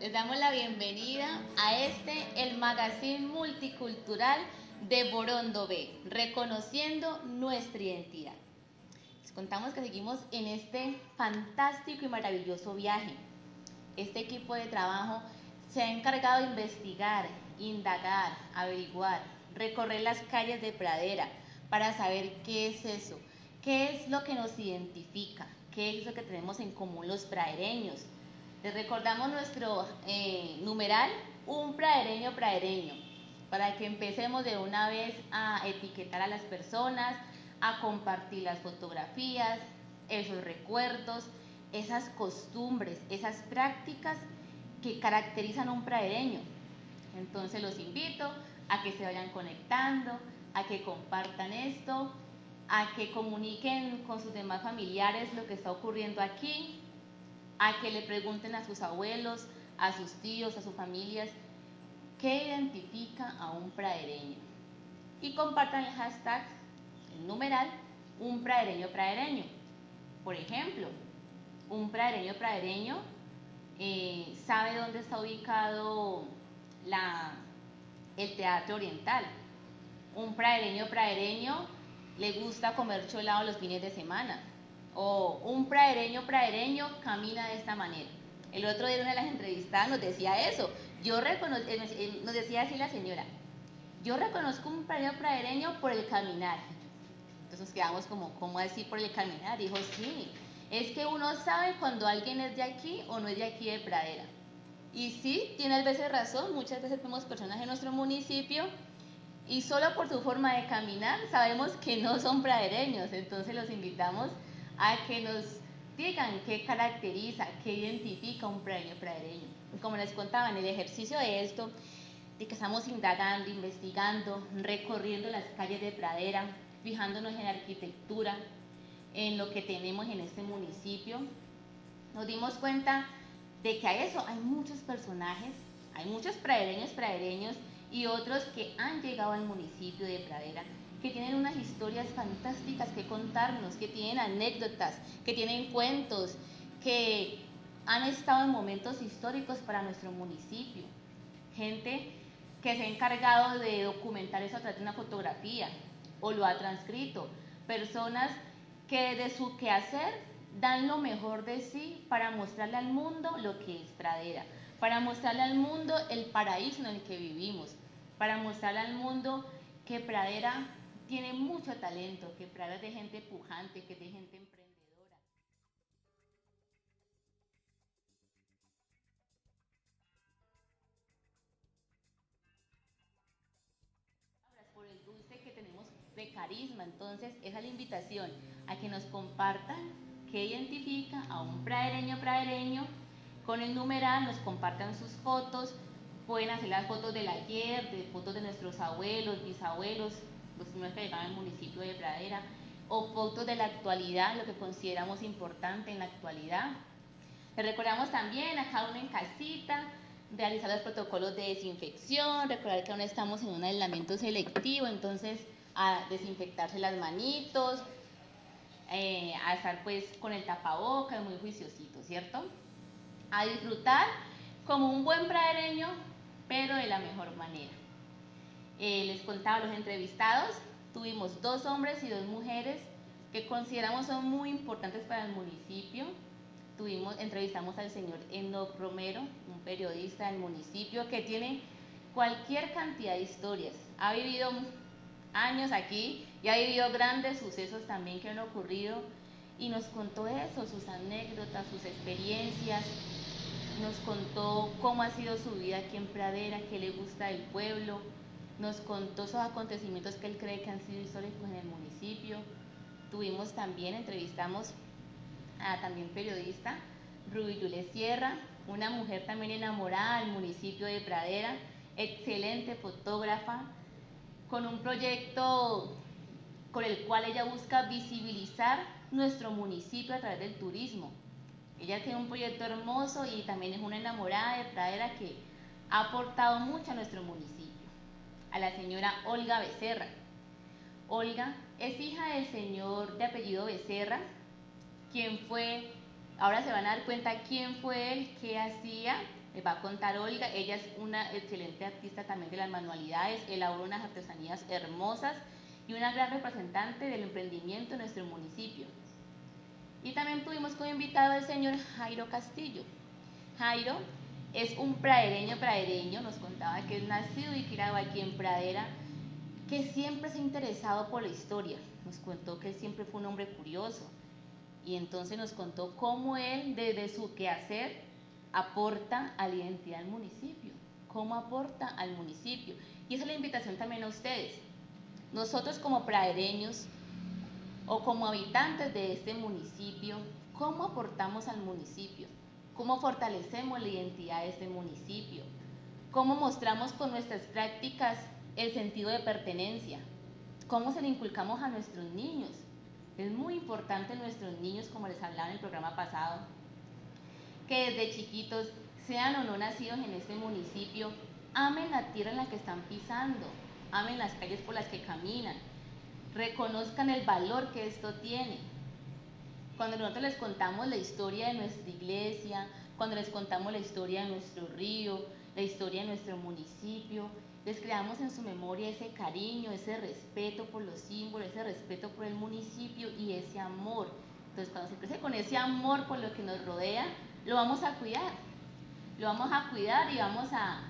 Les damos la bienvenida a el magazine multicultural de Borondo B, reconociendo nuestra identidad. Les contamos que seguimos en este fantástico y maravilloso viaje. Este equipo de trabajo se ha encargado de investigar, indagar, averiguar, recorrer las calles de Pradera para saber qué es eso, qué es lo que nos identifica, qué es lo que tenemos en común los pradereños. Les recordamos nuestro numeral, un pradereño, para que empecemos de una vez a etiquetar a las personas, a compartir las fotografías, esos recuerdos, esas costumbres, esas prácticas que caracterizan a un pradereño. Entonces los invito a que se vayan conectando, a que compartan esto, a que comuniquen con sus demás familiares lo que está ocurriendo aquí, a que le pregunten a sus abuelos, a sus tíos, a sus familias, qué identifica a un pradereño. Y compartan el hashtag, el numeral, un pradereño. Por ejemplo, un pradereño sabe dónde está ubicado el Teatro Oriental. Un pradereño le gusta comer cholado los fines de semana. O un pradereño camina de esta manera. El otro día en una de las entrevistadas nos decía eso. Nos decía así la señora: yo reconozco un pradereño por el caminar. Entonces nos quedamos como, ¿cómo así por el caminar? Dijo, sí, es que uno sabe cuando alguien es de aquí o no es de aquí de Pradera. Y sí, tiene a veces razón, muchas veces vemos personas en nuestro municipio y solo por su forma de caminar sabemos que no son pradereños. Entonces los invitamos a que nos digan qué caracteriza, qué identifica un pradereño. Como les contaba, en el ejercicio de esto, de que estamos indagando, investigando, recorriendo las calles de Pradera, fijándonos en la arquitectura, en lo que tenemos en este municipio, nos dimos cuenta de que a eso hay muchos personajes, hay muchos pradereños y otros que han llegado al municipio de Pradera, que tienen unas historias fantásticas que contarnos, que tienen anécdotas, que tienen cuentos, que han estado en momentos históricos para nuestro municipio. Gente que se ha encargado de documentar eso a través de una fotografía o lo ha transcrito. Personas que de su quehacer dan lo mejor de sí para mostrarle al mundo lo que es Pradera, para mostrarle al mundo el paraíso en el que vivimos, para mostrarle al mundo que Pradera tiene mucho talento, que Pradera es de gente pujante, que es de gente emprendedora. Por el dulce que tenemos de carisma. Entonces, esa es la invitación a que nos compartan qué identifica a un pradereño con el numeral, nos compartan sus fotos, pueden hacer las fotos del ayer, de fotos de nuestros abuelos, bisabuelos, los primeros que llegaban al municipio de Pradera, o fotos de la actualidad, lo que consideramos importante en la actualidad. Les recordamos también a cada uno en casita realizar los protocolos de desinfección, recordar que aún estamos en un aislamiento selectivo, entonces a desinfectarse las manitos, a estar pues con el tapabocas, muy juiciosito, ¿cierto? A disfrutar como un buen pradereño, pero de la mejor manera. Les contaba a los entrevistados, tuvimos 2 hombres y 2 mujeres que consideramos son muy importantes para el municipio. Entrevistamos al señor Enoc Romero, un periodista del municipio que tiene cualquier cantidad de historias. Ha vivido años aquí y ha vivido grandes sucesos también que han ocurrido y nos contó eso, sus anécdotas, sus experiencias, nos contó cómo ha sido su vida aquí en Pradera, qué le gusta del pueblo, nos contó esos acontecimientos que él cree que han sido históricos en el municipio. Entrevistamos a también periodista, Ruby Yule Sierra, una mujer también enamorada del municipio de Pradera, excelente fotógrafa, con un proyecto con el cual ella busca visibilizar nuestro municipio a través del turismo. Ella tiene un proyecto hermoso y también es una enamorada de Pradera que ha aportado mucho a nuestro municipio. A la señora Olga Becerra. Olga es hija del señor de apellido Becerra, quien fue, ahora se van a dar cuenta quién fue él, qué hacía, Les va a contar Olga. Ella es una excelente artista también de las manualidades, elabora unas artesanías hermosas y una gran representante del emprendimiento en nuestro municipio. Y también tuvimos como invitado al señor Jairo Castillo. Jairo es un pradereño, nos contaba que es nacido y criado aquí en Pradera, que siempre se ha interesado por la historia. Nos contó que él siempre fue un hombre curioso y entonces nos contó cómo él desde su quehacer aporta a la identidad del municipio, cómo aporta al municipio. Y esa es la invitación también a ustedes. Nosotros como pradereños o como habitantes de este municipio, ¿cómo aportamos al municipio? ¿Cómo fortalecemos la identidad de este municipio? ¿Cómo mostramos con nuestras prácticas el sentido de pertenencia? ¿Cómo se le inculcamos a nuestros niños? Es muy importante nuestros niños, como les hablaba en el programa pasado, que desde chiquitos, sean o no nacidos en este municipio, amen la tierra en la que están pisando, amen las calles por las que caminan, reconozcan el valor que esto tiene. Cuando nosotros les contamos la historia de nuestra iglesia, cuando les contamos la historia de nuestro río, la historia de nuestro municipio, les creamos en su memoria ese cariño, ese respeto por los símbolos, ese respeto por el municipio y ese amor. Entonces, cuando se crece con ese amor por lo que nos rodea, lo vamos a cuidar. Lo vamos a cuidar y vamos a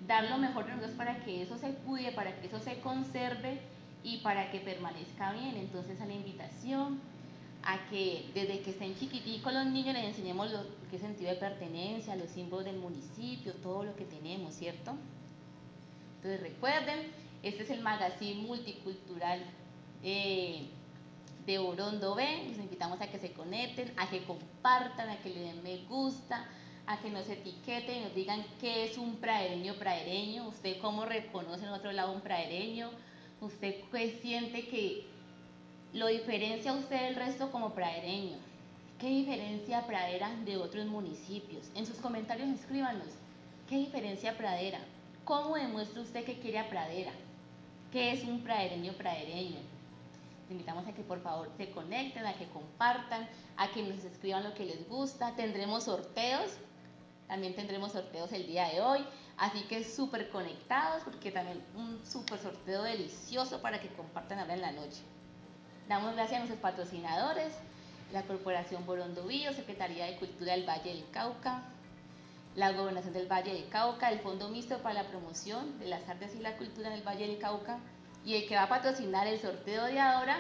dar lo mejor de nosotros para que eso se cuide, para que eso se conserve y para que permanezca bien. Entonces, a la invitación a que desde que estén chiquiticos los niños les enseñemos lo que es sentido de pertenencia, los símbolos del municipio, todo lo que tenemos, ¿cierto? Entonces recuerden, este es el magazine multicultural de Orondo B. Los invitamos a que se conecten, a que compartan, a que le den me gusta, a que nos etiqueten y nos digan qué es un pradereño, usted cómo reconoce en otro lado un pradereño, usted qué siente que lo diferencia a usted del resto como pradereño. ¿Qué diferencia Pradera de otros municipios? En sus comentarios escríbanos. ¿Qué diferencia Pradera? ¿Cómo demuestra usted que quiere a Pradera? ¿Qué es un pradereño? Les invitamos a que por favor se conecten, a que compartan, a que nos escriban lo que les gusta. Tendremos sorteos, también tendremos sorteos el día de hoy. Así que súper conectados porque también un súper sorteo delicioso para que compartan ahora en la noche. Damos gracias a nuestros patrocinadores, la Corporación Borondovía, Secretaría de Cultura del Valle del Cauca, la Gobernación del Valle del Cauca, el Fondo Mixto para la Promoción de las Artes y la Cultura en el Valle del Cauca, y el que va a patrocinar el sorteo de ahora,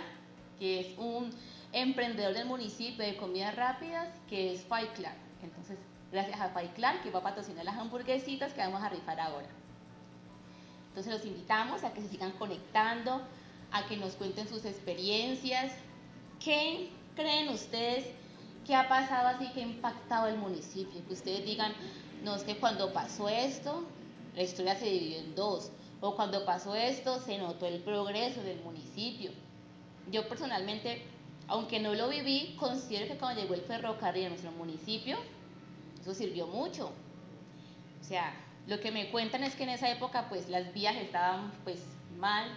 que es un emprendedor del municipio de comidas rápidas, que es Fight Club. Entonces, gracias a Fight Club, que va a patrocinar las hamburguesitas que vamos a rifar ahora. Entonces, los invitamos a que se sigan conectando, a que nos cuenten sus experiencias. ¿Qué creen ustedes que ha pasado así que ha impactado el municipio? Que ustedes digan, no, es que cuando pasó esto, la historia se dividió en dos, o cuando pasó esto, se notó el progreso del municipio. Yo personalmente, aunque no lo viví, considero que cuando llegó el ferrocarril a nuestro municipio, eso sirvió mucho. O sea, lo que me cuentan es que en esa época pues las vías estaban pues mal,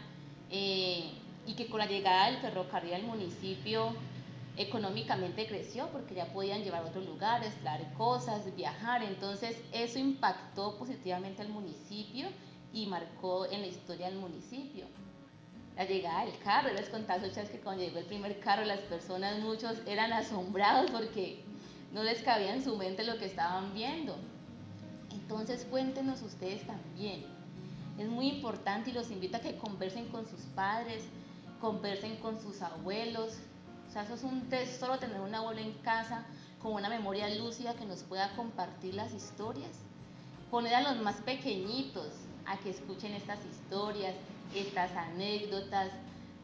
y que con la llegada del ferrocarril al municipio económicamente creció porque ya podían llevar a otros lugares, traer cosas, viajar. Entonces eso impactó positivamente al municipio y marcó en la historia del municipio. La llegada del carro, les contaba a ustedes que cuando llegó el primer carro las personas, muchos eran asombrados porque no les cabía en su mente lo que estaban viendo. Entonces cuéntenos ustedes también. Es muy importante y los invito a que conversen con sus padres, conversen con sus abuelos. O sea, eso es un tesoro tener un abuelo en casa con una memoria lúcida que nos pueda compartir las historias. Poner a los más pequeñitos a que escuchen estas historias, estas anécdotas,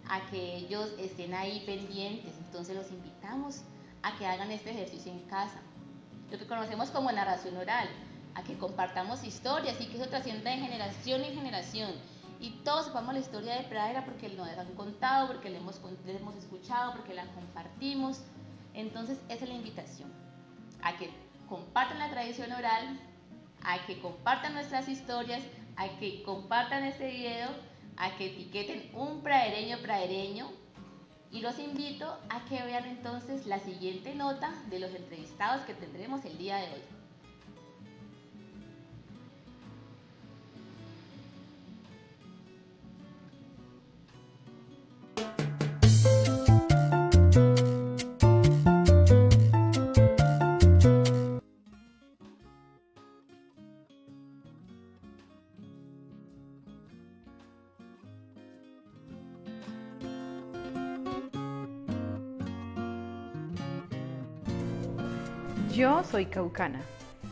a que ellos estén ahí pendientes. Entonces los invitamos a que hagan este ejercicio en casa. Lo que conocemos como narración oral, a que compartamos historias y que eso trascienda de generación en generación y todos sepamos la historia de Pradera porque nos la han contado, porque la hemos escuchado, porque la compartimos. Entonces esa es la invitación, a que compartan la tradición oral, a que compartan nuestras historias, a que compartan este video, a que etiqueten un pradereño, y los invito a que vean entonces la siguiente nota de los entrevistados que tendremos el día de hoy. Yo soy caucana,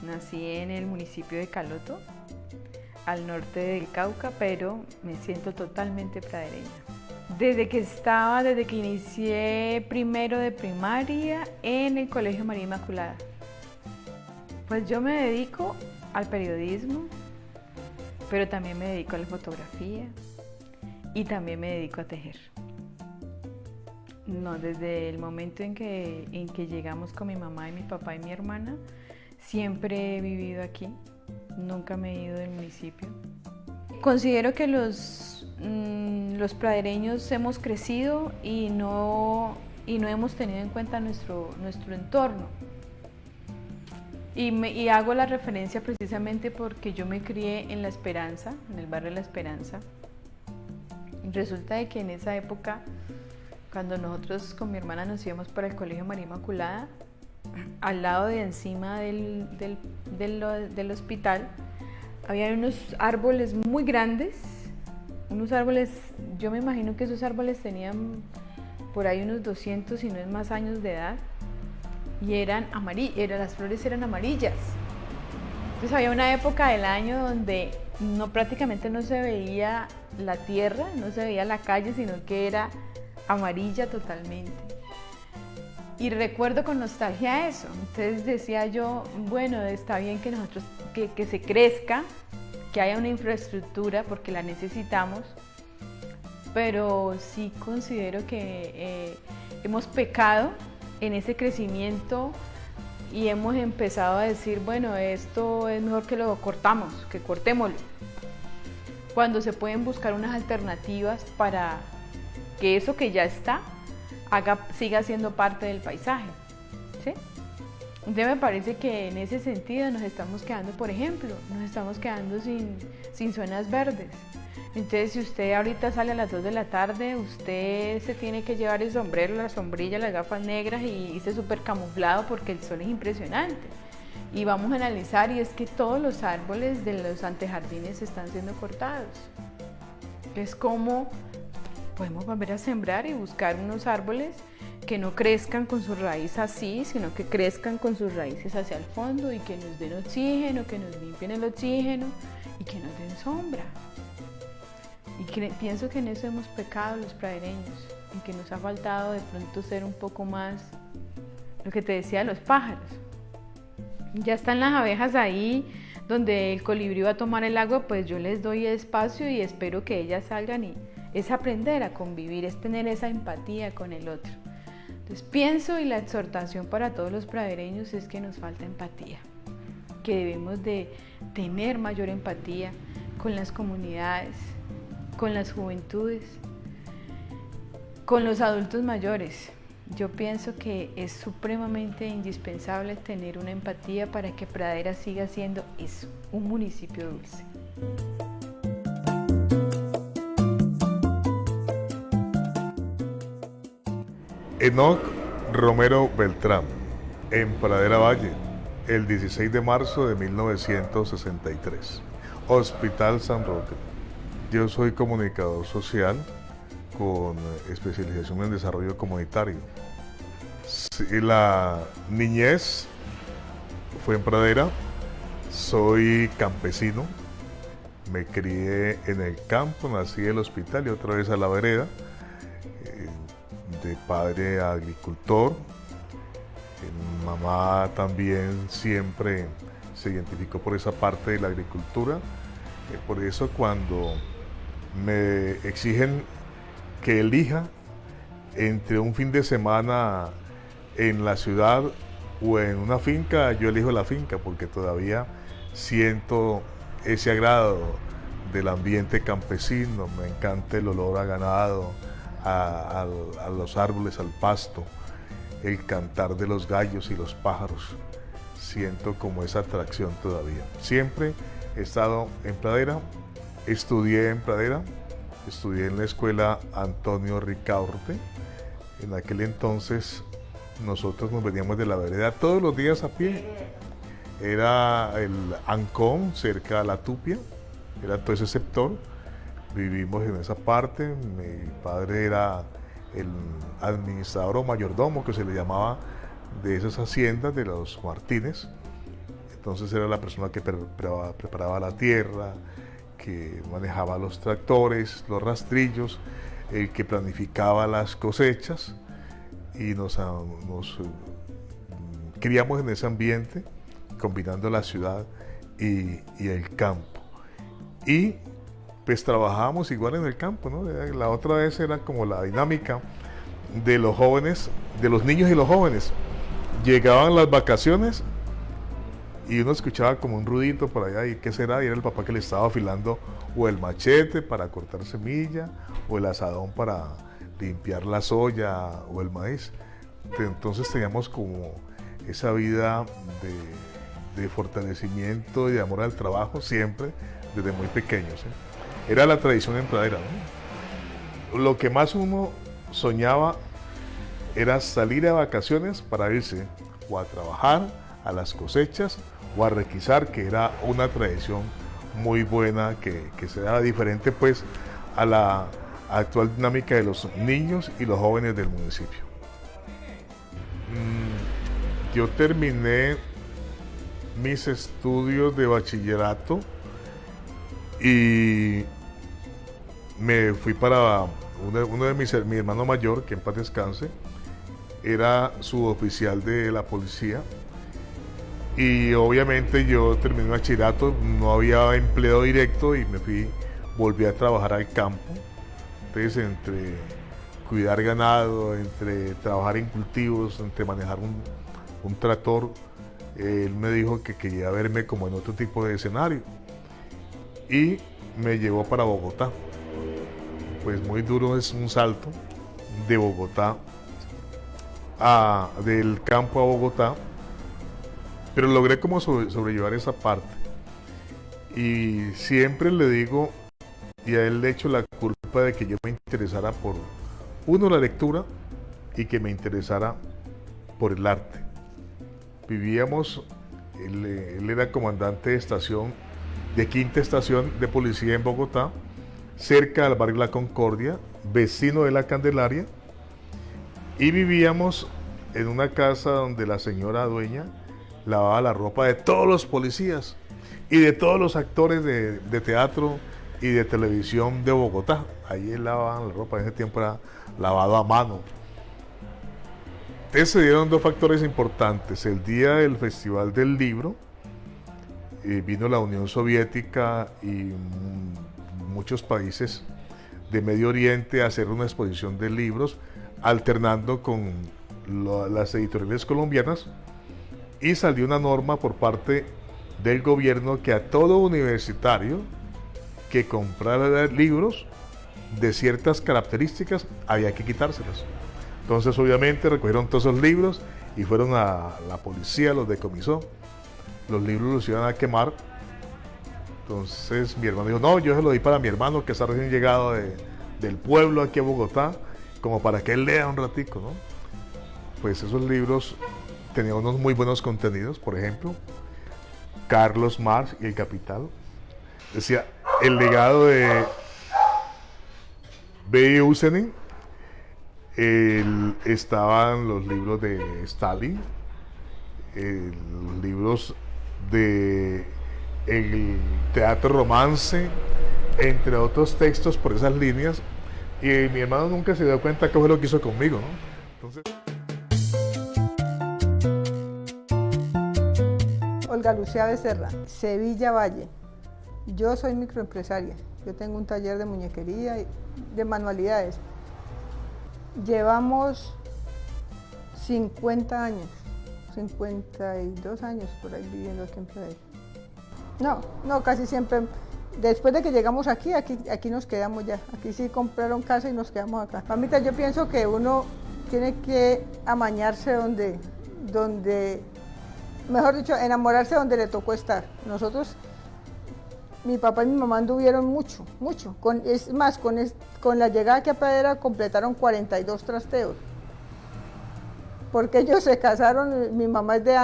nací en el municipio de Caloto, al norte del Cauca, pero me siento totalmente pradereña. Desde que inicié primero de primaria en el Colegio María Inmaculada. Pues yo me dedico al periodismo, pero también me dedico a la fotografía y también me dedico a tejer. No, desde el momento en que llegamos con mi mamá y mi papá y mi hermana, siempre he vivido aquí, nunca me he ido del municipio. Considero que los pradereños hemos crecido y no hemos tenido en cuenta nuestro entorno. Y hago la referencia precisamente porque yo me crié en La Esperanza, en el barrio La Esperanza. Y resulta de que en esa época, cuando nosotros con mi hermana nos íbamos para el Colegio María Inmaculada, al lado de encima del hospital, había unos árboles muy grandes, unos árboles, yo me imagino que esos árboles tenían por ahí unos 200 y no es más años de edad, y eran las flores eran amarillas. Entonces había una época del año donde prácticamente no se veía la tierra, no se veía la calle, sino que era amarilla totalmente. Y recuerdo con nostalgia eso. Entonces decía yo, bueno, está bien que nosotros, que se crezca, que haya una infraestructura porque la necesitamos, pero sí considero que hemos pecado en ese crecimiento y hemos empezado a decir, bueno, esto es mejor que lo cortamos, que cortémoslo, cuando se pueden buscar unas alternativas para que eso que ya está siga siendo parte del paisaje, ¿sí? Entonces me parece que en ese sentido nos estamos quedando, por ejemplo, sin zonas verdes. Entonces, si usted ahorita sale a las 2 de la tarde, usted se tiene que llevar el sombrero, la sombrilla, las gafas negras y irse súper camuflado porque el sol es impresionante. Y vamos a analizar, y es que todos los árboles de los antejardines están siendo cortados. Es como podemos volver a sembrar y buscar unos árboles que no crezcan con sus raíces así, sino que crezcan con sus raíces hacia el fondo y que nos den oxígeno, que nos limpien el oxígeno y que nos den sombra. Y pienso que en eso hemos pecado los pradereños, en que nos ha faltado de pronto ser un poco más, lo que te decía, los pájaros. Ya están las abejas ahí, donde el colibrí va a tomar el agua, pues yo les doy espacio y espero que ellas salgan, y es aprender a convivir, es tener esa empatía con el otro. Entonces pienso, y la exhortación para todos los pradereños es que nos falta empatía, que debemos de tener mayor empatía con las comunidades, con las juventudes, con los adultos mayores. Yo pienso que es supremamente indispensable tener una empatía para que Pradera siga siendo eso, un municipio dulce. Enoc Romero Beltrán, en Pradera Valle, el 16 de marzo de 1963, Hospital San Roque. Yo soy comunicador social con especialización en desarrollo comunitario. Sí, la niñez fue en Pradera, soy campesino, me crié en el campo, nací en el hospital y otra vez a la vereda, de padre agricultor. Mi mamá también siempre se identificó por esa parte de la agricultura, por eso cuando me exigen que elija entre un fin de semana en la ciudad o en una finca, yo elijo la finca porque todavía siento ese agrado del ambiente campesino, me encanta el olor a ganado, a los árboles, al pasto, el cantar de los gallos y los pájaros, siento como esa atracción todavía. Siempre he estado en Pradera, estudié en Pradera, estudié en la escuela Antonio Ricaurte. En aquel entonces nosotros nos veníamos de la vereda todos los días a pie. Era el Ancón, cerca a La Tupia, era todo ese sector. Vivimos en esa parte. Mi padre era el administrador o mayordomo, que se le llamaba de esas haciendas de los Martínez. Entonces era la persona que preparaba la tierra, que manejaba los tractores, los rastrillos, el que planificaba las cosechas, y nos criamos en ese ambiente, combinando la ciudad y el campo. Y pues trabajábamos igual en el campo, ¿no? La otra vez era como la dinámica de los jóvenes, de los niños y los jóvenes. Llegaban las vacaciones y uno escuchaba como un ruidito por allá, y ¿qué será? Y era el papá que le estaba afilando o el machete para cortar semilla, o el asadón para limpiar la soya o el maíz. Entonces teníamos como esa vida de fortalecimiento y de amor al trabajo siempre, desde muy pequeños, ¿eh? Era la tradición empradera, ¿no? Lo que más uno soñaba era salir a vacaciones para irse o a trabajar a las cosechas o a requisar, que era una tradición muy buena que se daba diferente pues a la actual dinámica de los niños y los jóvenes del municipio. Yo terminé mis estudios de bachillerato y me fui para uno de mi hermano mayor, que en paz descanse, era suboficial de la policía, y obviamente yo terminé el bachillerato, no había empleo directo y volví a trabajar al campo. Entonces, entre cuidar ganado, entre trabajar en cultivos, entre manejar un tractor, él me dijo que quería verme como en otro tipo de escenario y me llevó para Bogotá. Pues muy duro es un salto de Bogotá del campo a Bogotá, pero logré como sobrellevar esa parte. Y siempre le digo, y a él le echo la culpa de que yo me interesara por, la lectura, y que me interesara por el arte. Vivíamos, él era comandante de estación, de quinta estación de policía en Bogotá, cerca del barrio La Concordia, vecino de La Candelaria, y vivíamos en una casa donde la señora dueña lavaba la ropa de todos los policías y de todos los actores de teatro y de televisión de Bogotá. Ahí lavaban la ropa, en ese tiempo era lavado a mano. Entonces se dieron dos factores importantes. El día del Festival del Libro, vino la Unión Soviética y muchos países de Medio Oriente a hacer una exposición de libros, alternando con las editoriales colombianas, y salió una norma por parte del gobierno que a todo universitario que comprara libros de ciertas características había que quitárselas. Entonces obviamente recogieron todos esos libros y fueron a la policía, los decomisó, los libros los iban a quemar. Entonces mi hermano dijo, no, yo se lo di para mi hermano que está recién llegado del pueblo aquí a Bogotá, como para que él lea un ratico, ¿no? Pues esos libros tenían unos muy buenos contenidos. Por ejemplo, Carlos Marx y El Capital. Decía, el legado de B. Usenin. Estaban los libros de Stalin, los libros de el teatro romance, entre otros textos por esas líneas, y mi hermano nunca se dio cuenta qué fue lo que hizo conmigo, ¿no? Entonces... Olga Lucía Becerra, Sevilla Valle. Yo soy microempresaria, yo tengo un taller de muñequería y de manualidades. Llevamos 50 años, 52 años por ahí viviendo aquí en Pradera. No, casi siempre, después de que llegamos aquí nos quedamos ya. Aquí sí compraron casa y nos quedamos acá. Mamita, yo pienso que uno tiene que amañarse donde, mejor dicho, enamorarse donde le tocó estar. Nosotros, mi papá y mi mamá anduvieron mucho. Es más, con la llegada aquí a Pradera completaron 42 trasteos. Porque ellos se casaron, mi mamá es de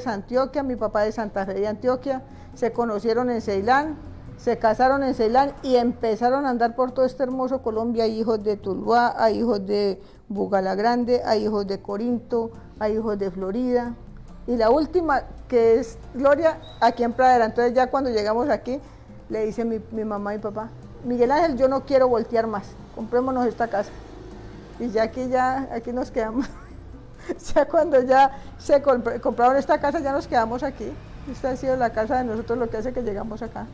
Antioquia, mi papá de Santa Fe de Antioquia, se conocieron en Ceilán, se casaron en Ceilán y empezaron a andar por todo este hermoso Colombia, hijos de Tuluá, hijos de Bugala Grande, hay hijos de Corinto, hay hijos de Florida. Y la última, que es Gloria, aquí en Pradera. Entonces ya cuando llegamos aquí, le dice mi mamá y mi papá, Miguel Ángel, yo no quiero voltear más, comprémonos esta casa. Y ya aquí nos quedamos. Ya cuando ya se compraron esta casa, ya nos quedamos aquí. Esta ha sido la casa de nosotros, lo que hace que llegamos acá.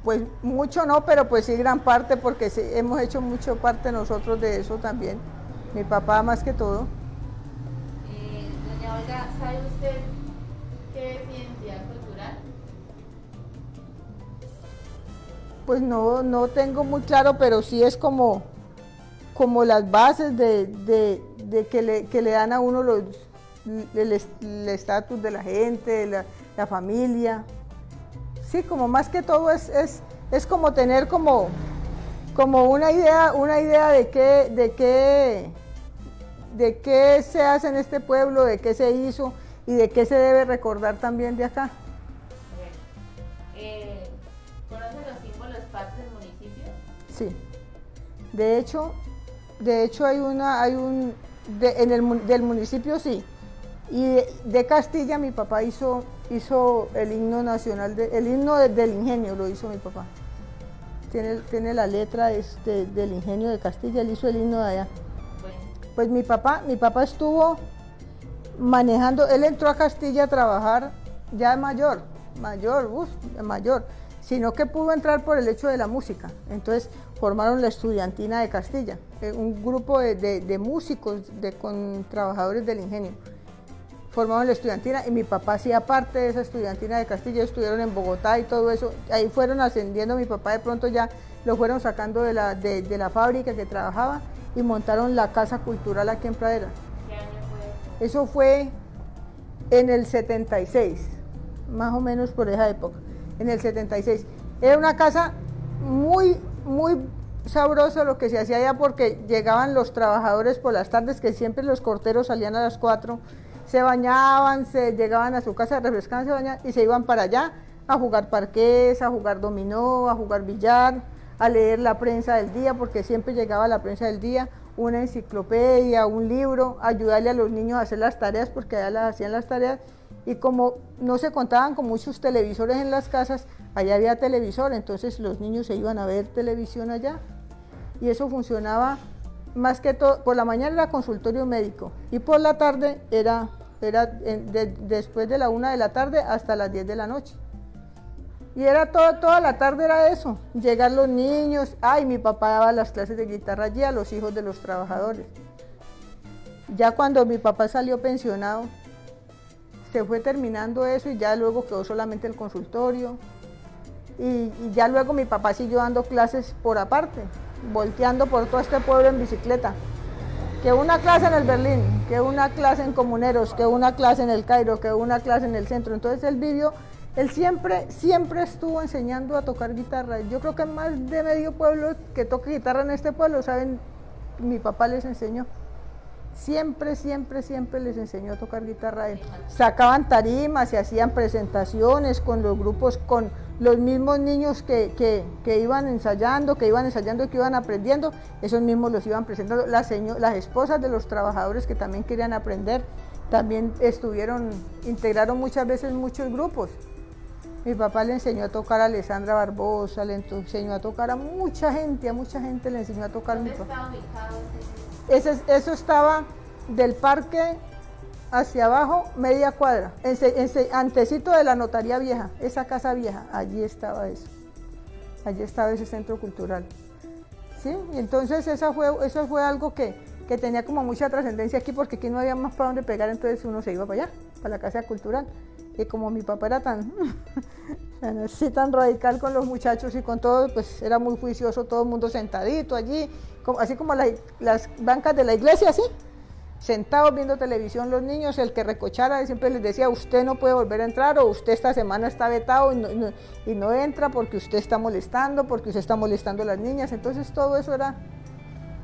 Pues mucho no, pero pues sí gran parte, porque sí, hemos hecho mucho parte nosotros de eso también. Mi papá más que todo. Doña Olga, ¿sabe usted qué es identidad cultural? Pues no tengo muy claro, pero sí es como las bases de que le dan a uno el estatus de la gente, la familia. Sí, como más que todo es como tener como una idea de qué se hace en este pueblo, de qué se hizo y de qué se debe recordar también de acá. ¿Conocen los símbolos patrios del municipio? Sí. De hecho del municipio sí. Y de Castilla mi papá hizo el himno nacional, el himno del ingenio lo hizo mi papá. Tiene la letra del ingenio de Castilla, él hizo el himno de allá. Bueno. Pues mi papá estuvo manejando, él entró a Castilla a trabajar ya mayor, sino que pudo entrar por el hecho de la música. Entonces formaron la Estudiantina de Castilla, un grupo de músicos con trabajadores del ingenio. Formaron la estudiantina y mi papá hacía parte de esa estudiantina de Castilla, estuvieron en Bogotá y todo eso, ahí fueron ascendiendo, mi papá de pronto ya lo fueron sacando de la fábrica que trabajaba y montaron la Casa Cultural aquí en Pradera. ¿Qué año fue eso? Eso fue en el 76, más o menos por esa época, en el 76. Era una casa muy sabrosa lo que se hacía allá porque llegaban los trabajadores por las tardes, que siempre los corteros salían a las 4, se bañaban, llegaban a su casa, refrescaban, se bañaban y se iban para allá a jugar parqués, a jugar dominó, a jugar billar, a leer la prensa del día, porque siempre llegaba la prensa del día, una enciclopedia, un libro, ayudarle a los niños a hacer las tareas, porque allá las hacían las tareas, y como no se contaban con muchos televisores en las casas, allá había televisor, entonces los niños se iban a ver televisión allá, y eso funcionaba más que todo. Por la mañana era consultorio médico, y por la tarde era después de la 1 de la tarde hasta las 10 de la noche. Y era toda la tarde era eso, llegar los niños, mi papá daba las clases de guitarra allí a los hijos de los trabajadores. Ya cuando mi papá salió pensionado, se fue terminando eso y ya luego quedó solamente el consultorio. Y ya luego mi papá siguió dando clases por aparte, volteando por todo este pueblo en bicicleta. Que una clase en el Berlín, que una clase en Comuneros, que una clase en el Cairo, que una clase en el centro. Entonces él siempre estuvo enseñando a tocar guitarra. Yo creo que más de medio pueblo que toca guitarra en este pueblo, saben, mi papá les enseñó. Siempre les enseñó a tocar guitarra a él. Sacaban tarimas, se hacían presentaciones con los grupos, con los mismos niños que iban ensayando, que iban aprendiendo, esos mismos los iban presentando. Las esposas de los trabajadores que también querían aprender, también integraron muchas veces muchos grupos. Mi papá le enseñó a tocar a Alessandra Barbosa, le enseñó a tocar a mucha gente le enseñó a tocar. ¿Dónde estaba ubicado? Eso estaba del parque hacia abajo, media cuadra, antecito de la notaría vieja, esa casa vieja, allí estaba eso. Allí estaba ese centro cultural. ¿Sí? Y entonces eso fue algo que tenía como mucha trascendencia aquí, porque aquí no había más para dónde pegar, entonces uno se iba para allá, para la casa cultural. Y como mi papá era tan radical con los muchachos y con todo, pues era muy juicioso, todo el mundo sentadito allí, así como las bancas de la iglesia, así, sentados viendo televisión los niños. El que recochara siempre les decía, usted no puede volver a entrar, o usted esta semana está vetado y no entra porque usted está molestando, a las niñas. Entonces todo eso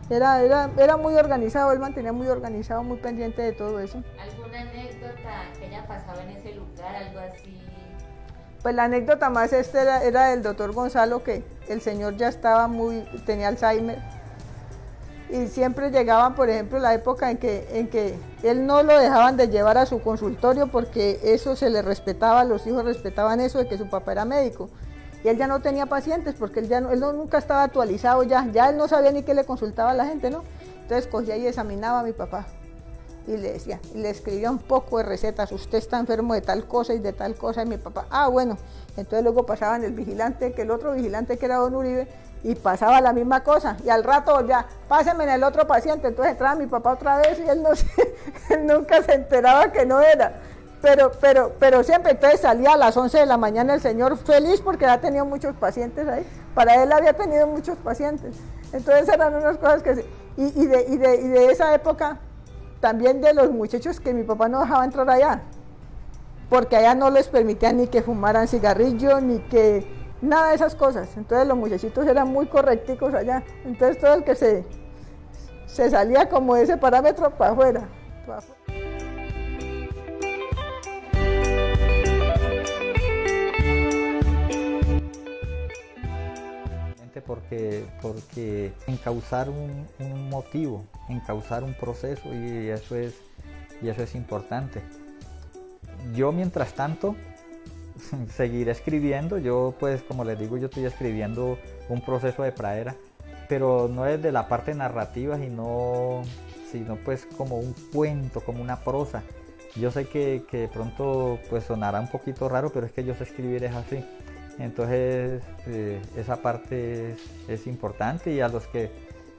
era muy organizado, él mantenía muy organizado, muy pendiente de todo eso. ¿Alguna anécdota que haya pasado en ese lugar, algo así? Pues la anécdota más era del doctor Gonzalo, que el señor ya tenía Alzheimer, y siempre llegaban, por ejemplo, la época en que él no lo dejaban de llevar a su consultorio porque eso se le respetaba, los hijos respetaban eso de que su papá era médico. Y él ya no tenía pacientes porque nunca estaba actualizado ya él no sabía ni qué le consultaba a la gente, ¿no? Entonces cogía y examinaba a mi papá y le decía, y le escribía un poco de recetas, usted está enfermo de tal cosa y de tal cosa, y mi papá, bueno, entonces luego pasaban el vigilante, que el otro vigilante que era don Uribe, y pasaba la misma cosa, y al rato ya, pásenme en el otro paciente, entonces entraba mi papá otra vez y él, él nunca se enteraba que no era, pero siempre, entonces salía a las 11 de la mañana el señor feliz porque había tenido muchos pacientes ahí, para él había tenido muchos pacientes, entonces eran unas cosas que, y de esa época, también de los muchachos que mi papá no dejaba entrar allá, porque allá no les permitían ni que fumaran cigarrillo, ni que nada de esas cosas. Entonces los muchachitos eran muy correcticos allá. Entonces todo el que se salía como de ese parámetro para afuera. Porque encauzar un motivo, encauzar un proceso y eso es importante. Yo mientras tanto seguiré escribiendo, yo pues como les digo, yo estoy escribiendo un proceso de pradera, pero no es de la parte narrativa, sino pues como un cuento, como una prosa. Yo sé que de pronto pues sonará un poquito raro, pero es que yo sé escribir es así. Entonces esa parte es importante, y a los que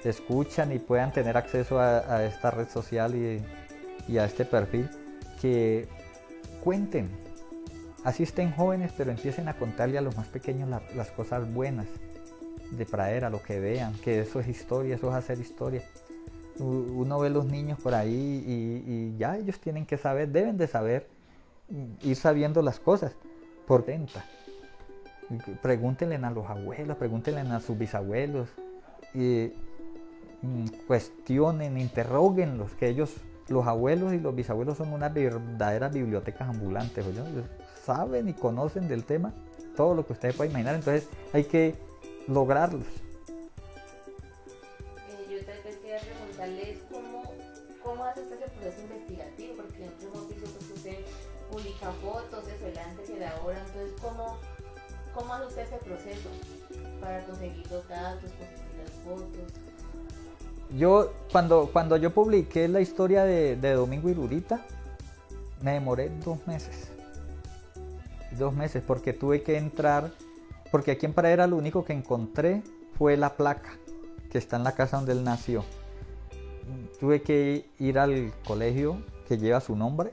escuchan y puedan tener acceso a esta red social y a este perfil, que cuenten, así estén jóvenes, pero empiecen a contarle a los más pequeños las cosas buenas de pradera, lo que vean, que eso es historia, eso es hacer historia. Uno ve los niños por ahí y ya ellos tienen que saber, deben de saber, ir sabiendo las cosas por dentro. Pregúntenle a los abuelos, pregúntenle a sus bisabuelos, cuestionen, interróguenlos, que ellos, los abuelos y los bisabuelos, son unas verdaderas bibliotecas ambulantes, ¿no? Saben y conocen del tema todo lo que ustedes pueden imaginar, entonces hay que lograrlos. Yo tal vez quería preguntarles cómo hace usted ese proceso investigativo, porque nosotros hemos visto que usted publica fotos, eso el antes y el ahora, entonces ¿cómo hace usted ese proceso para conseguir los datos, conseguir las fotos? Yo, cuando yo publiqué la historia de Domingo Irurita, me demoré 2 meses. 2 meses, porque tuve que entrar, porque aquí en Pradera lo único que encontré fue la placa que está en la casa donde él nació. Tuve que ir al colegio que lleva su nombre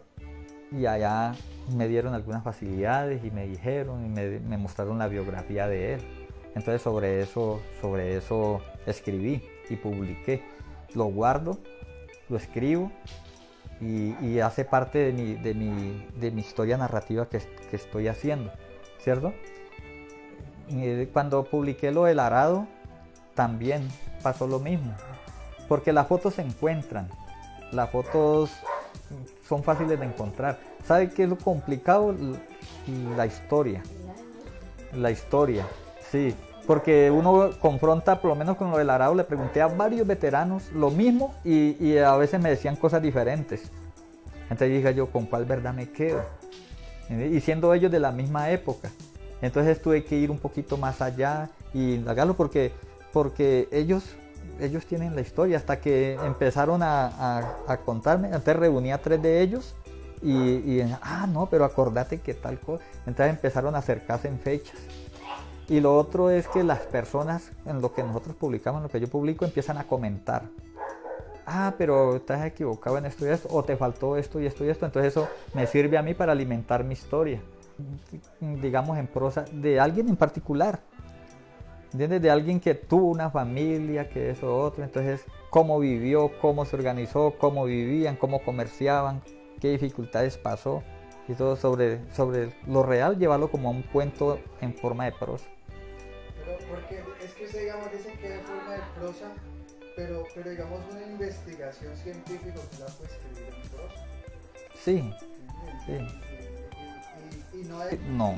y allá me dieron algunas facilidades y me dijeron y me mostraron la biografía de él. Entonces sobre eso escribí y publiqué. Lo guardo, lo escribo y hace parte de mi historia narrativa que estoy haciendo, ¿cierto? Cuando publiqué lo del arado también pasó lo mismo, porque las fotos se encuentran, las fotos son fáciles de encontrar. ¿Sabe qué es lo complicado? La historia. La historia, sí. Porque uno confronta, por lo menos con lo del arado, le pregunté a varios veteranos lo mismo y a veces me decían cosas diferentes. Entonces dije yo, ¿con cuál verdad me quedo? Y siendo ellos de la misma época. Entonces tuve que ir un poquito más allá y indagarlo porque ellos tienen la historia. Hasta que empezaron a contarme, antes reuní a 3 de ellos y no, pero acordate que tal cosa. Entonces empezaron a acercarse en fechas. Y lo otro es que las personas, en lo que nosotros publicamos, en lo que yo publico, empiezan a comentar. Pero estás equivocado en esto y esto, o te faltó esto y esto y esto. Entonces eso me sirve a mí para alimentar mi historia, digamos en prosa, de alguien en particular. ¿Entiendes? De alguien que tuvo una familia, que eso otro. Entonces, cómo vivió, cómo se organizó, cómo vivían, cómo comerciaban, qué dificultades pasó. Y todo sobre lo real, llevarlo como a un cuento en forma de prosa. Pero porque es que usted, digamos, dice que es forma de prosa, pero digamos una investigación científica que la puede escribir en prosa. Sí, sí. Y no hay... No.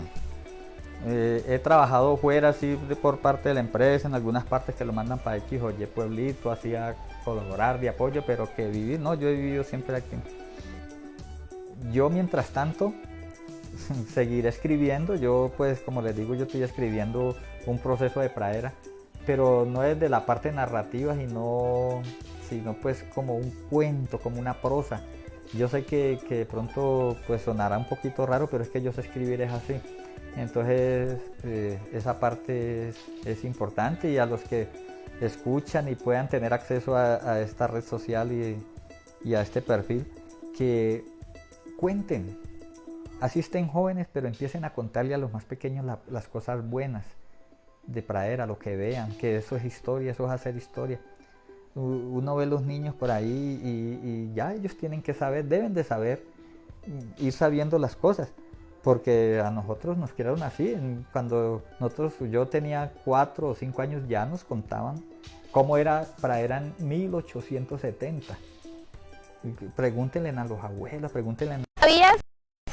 He trabajado fuera, así por parte de la empresa, en algunas partes que lo mandan para X o Y pueblito, hacía colaborar de apoyo, pero que vivir, no, yo he vivido siempre aquí. Yo mientras tanto seguiré escribiendo. Yo pues como les digo, yo estoy escribiendo un proceso de pradera, pero no es de la parte narrativa, sino pues como un cuento, como una prosa. Yo sé que de pronto pues sonará un poquito raro, pero es que yo sé escribir es así. Entonces esa parte es importante, y a los que escuchan y puedan tener acceso a esta red social y a este perfil, que cuenten, así estén jóvenes, pero empiecen a contarle a los más pequeños las cosas buenas de pradera, lo que vean, que eso es historia, eso es hacer historia. Uno ve los niños por ahí y ya ellos tienen que saber, deben de saber, ir sabiendo las cosas, porque a nosotros nos criaron así. Cuando yo tenía 4 o 5 años, ya nos contaban cómo era pradera en 1870. Pregúntenle a los abuelos, pregúntenle a ¿Sabías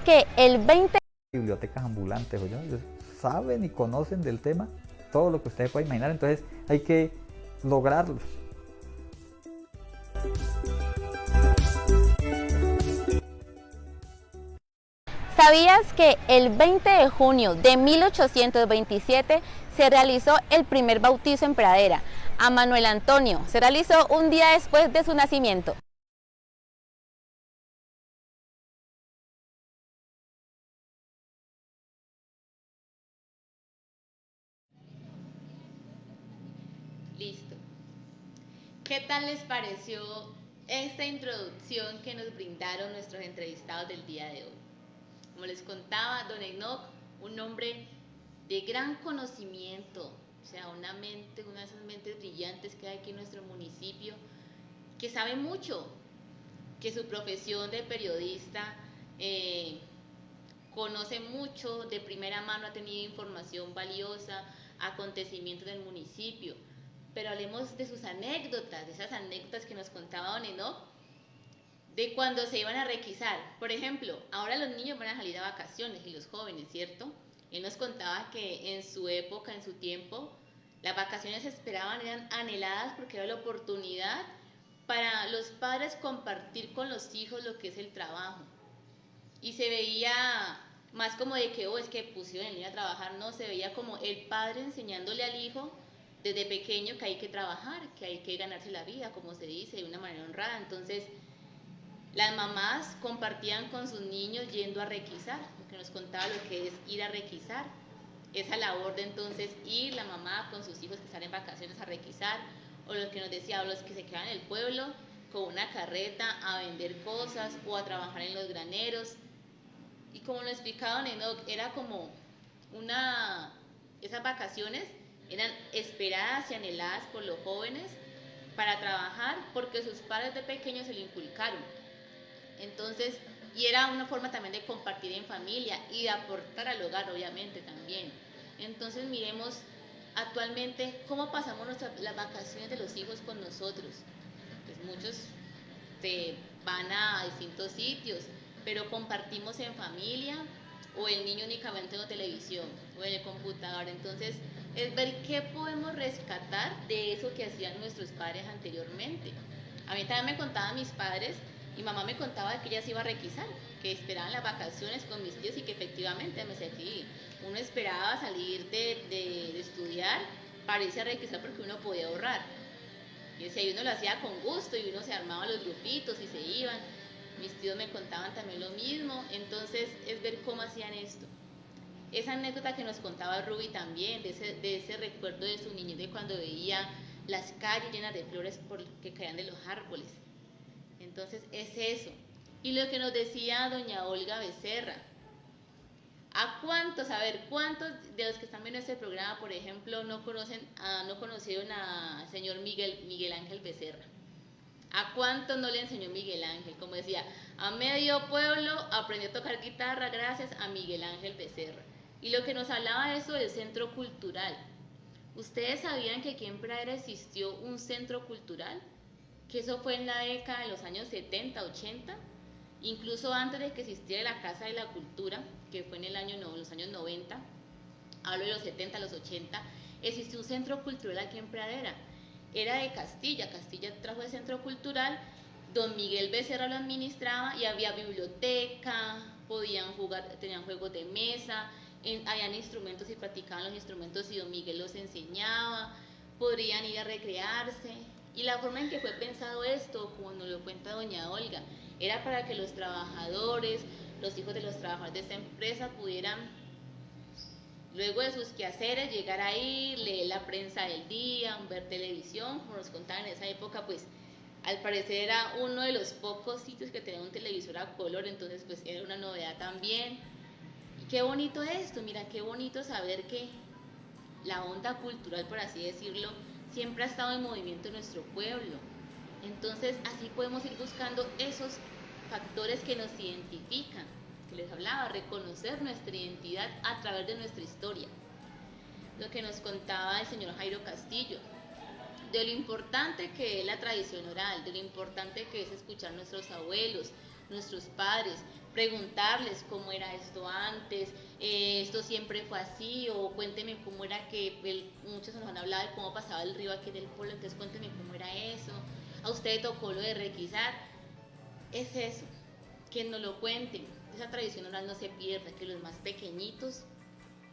que el 20 bibliotecas ambulantes, ¿oyó? Ellos saben y conocen del tema todo lo que ustedes pueden imaginar, entonces hay que lograrlos. ¿Sabías que el 20 de junio de 1827 se realizó el primer bautizo en pradera? A Manuel Antonio se realizó un día después de su nacimiento. Listo. ¿Qué tal les pareció esta introducción que nos brindaron nuestros entrevistados del día de hoy? Como les contaba, don Enoc, un hombre de gran conocimiento, o sea, una de esas mentes brillantes que hay aquí en nuestro municipio, que sabe mucho, que su profesión de periodista conoce mucho, de primera mano ha tenido información valiosa, acontecimientos del municipio. Pero hablemos de sus anécdotas, de esas anécdotas que nos contaba don Enoc, de cuando se iban a requisar. Por ejemplo, ahora los niños van a salir a vacaciones y los jóvenes, ¿cierto? Él nos contaba que en su época, en su tiempo, las vacaciones se esperaban, eran anheladas porque era la oportunidad para los padres compartir con los hijos lo que es el trabajo. Y se veía más como de que, es que pusieron el niño a trabajar, no, se veía como el padre enseñándole al hijo desde pequeño que hay que trabajar, que hay que ganarse la vida, como se dice, de una manera honrada. Entonces, las mamás compartían con sus niños yendo a requisar, porque nos contaba lo que es ir a requisar, esa labor de entonces ir la mamá con sus hijos que están en vacaciones a requisar, o los que nos decía, o los que se quedan en el pueblo con una carreta a vender cosas o a trabajar en los graneros. Y como lo explicaba don Enoc, era como esas vacaciones eran esperadas y anheladas por los jóvenes para trabajar porque sus padres de pequeños se lo inculcaron. Entonces, y era una forma también de compartir en familia y de aportar al hogar, obviamente, también. Entonces, miremos actualmente cómo pasamos las vacaciones de los hijos con nosotros. Pues muchos van a distintos sitios, pero compartimos en familia, o el niño únicamente en la televisión o en el computador. Entonces, es ver qué podemos rescatar de eso que hacían nuestros padres anteriormente. A mí también me contaban mis padres, mi mamá me contaba que ella se iba a requisar, que esperaban las vacaciones con mis tíos y que efectivamente me sentí, uno esperaba salir de estudiar para irse a requisar porque uno podía ahorrar. Y decía, y uno lo hacía con gusto y uno se armaba los grupitos y se iban. Mis tíos me contaban también lo mismo. Entonces es ver cómo hacían esto. Esa anécdota que nos contaba Ruby también, de ese recuerdo de su niñez, de cuando veía las calles llenas de flores que caían de los árboles. Entonces es eso. Y lo que nos decía doña Olga Becerra, ¿cuántos de los que están viendo este programa, por ejemplo, no conocieron al señor Miguel Ángel Becerra? ¿A cuántos no le enseñó Miguel Ángel? Como decía, a medio pueblo aprendió a tocar guitarra gracias a Miguel Ángel Becerra. Y lo que nos hablaba de eso del centro cultural. ¿Ustedes sabían que aquí en Pradera existió un centro cultural? Que eso fue en la década de los años 70, 80, incluso antes de que existiera la Casa de la Cultura, que fue en los años 90, hablo de los 70, los 80, existió un centro cultural aquí en Pradera. era de Castilla. Castilla trajo el centro cultural, don Miguel Becerra lo administraba y había biblioteca, podían jugar, tenían juegos de mesa, habían instrumentos y practicaban los instrumentos y don Miguel los enseñaba, podrían ir a recrearse. Y la forma en que fue pensado esto, como nos lo cuenta doña Olga, era para que los trabajadores, los hijos de los trabajadores de esta empresa pudieran, luego de sus quehaceres, llegar ahí, leer la prensa del día, ver televisión. Como nos contaban en esa época, pues al parecer era uno de los pocos sitios que tenía un televisor a color, entonces pues era una novedad también. Y qué bonito esto, mira, qué bonito saber que la onda cultural, por así decirlo, siempre ha estado en movimiento en nuestro pueblo. Entonces así podemos ir buscando esos factores que nos identifican, que les hablaba, reconocer nuestra identidad a través de nuestra historia. Lo que nos contaba el señor Jairo Castillo, de lo importante que es la tradición oral, de lo importante que es escuchar a nuestros abuelos, nuestros padres, preguntarles cómo era esto antes, esto siempre fue así, o cuénteme cómo era que, muchos nos han hablado de cómo pasaba el río aquí en el pueblo, entonces cuénteme cómo era eso, a usted tocó lo de requisar. Es eso, que nos lo cuenten, esa tradición oral no se pierda, que los más pequeñitos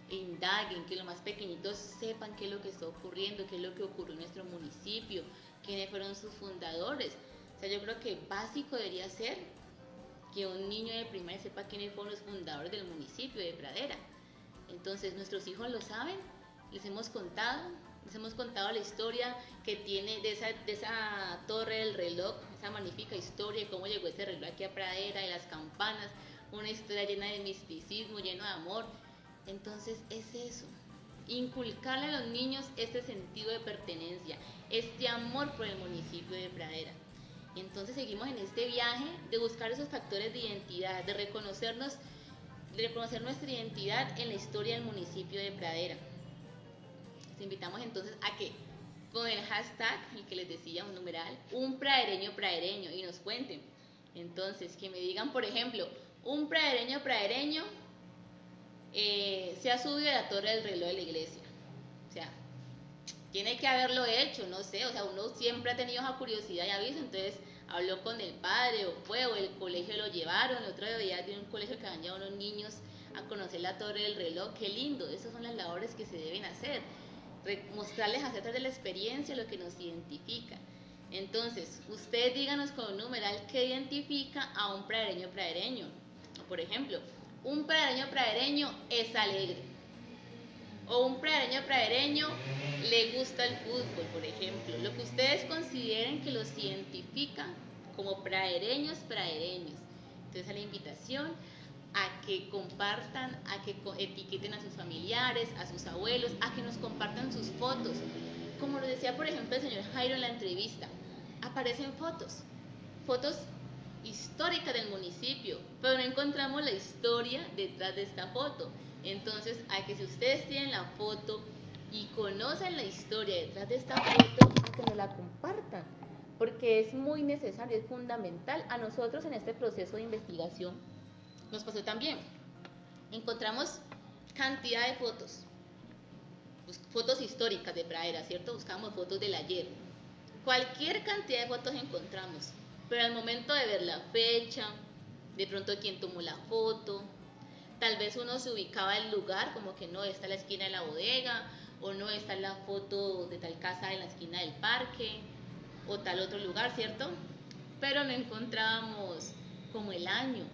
indaguen, que los más pequeñitos sepan qué es lo que está ocurriendo, qué es lo que ocurrió en nuestro municipio, quiénes fueron sus fundadores. O sea, yo creo que básico debería ser que un niño de primaria sepa quiénes fueron los fundadores del municipio de Pradera. Entonces, nuestros hijos lo saben, les hemos contado la historia que tiene de esa torre del reloj, esa magnífica historia de cómo llegó ese reloj aquí a Pradera, de las campanas, una historia llena de misticismo, lleno de amor. Entonces es eso, inculcarle a los niños este sentido de pertenencia, este amor por el municipio de Pradera. Y entonces seguimos en este viaje de buscar esos factores de identidad, de reconocer nuestra identidad en la historia del municipio de Pradera. Les invitamos entonces a que con el hashtag, el que les decía, un numeral, un pradereño, y nos cuenten. Entonces, que me digan, por ejemplo, un pradereño se ha subido a la torre del reloj de la iglesia. O sea, tiene que haberlo hecho, no sé, o sea, uno siempre ha tenido esa curiosidad y aviso, entonces habló con el padre o fue, o el colegio lo llevaron. El otro día de un colegio que han llevado a unos niños a conocer la torre del reloj. Qué lindo, esas son las labores que se deben hacer, mostrarles a través de la experiencia lo que nos identifica. Entonces, ustedes díganos con un numeral qué identifica a un pradereño. Por ejemplo, un pradereño es alegre, o un pradereño le gusta el fútbol, por ejemplo. Lo que ustedes consideren que los identifica como pradereños. Entonces, a la invitación a que compartan, a que etiqueten a sus familiares, a sus abuelos, a que nos compartan sus fotos. Como lo decía, por ejemplo, el señor Jairo en la entrevista, aparecen fotos históricas del municipio, pero no encontramos la historia detrás de esta foto. Entonces, a que si ustedes tienen la foto y conocen la historia detrás de esta foto, a que nos la compartan, porque es muy necesario, es fundamental. A nosotros en este proceso de investigación nos pasó también. Encontramos cantidad de fotos, fotos históricas de Pradera, ¿cierto? Buscamos fotos del ayer. Cualquier cantidad de fotos encontramos, pero al momento de ver la fecha, de pronto quién tomó la foto, tal vez uno se ubicaba el lugar, como que no, está en la esquina de la bodega, o no, está en la foto de tal casa en la esquina del parque, o tal otro lugar, ¿cierto? Pero no encontrábamos como el año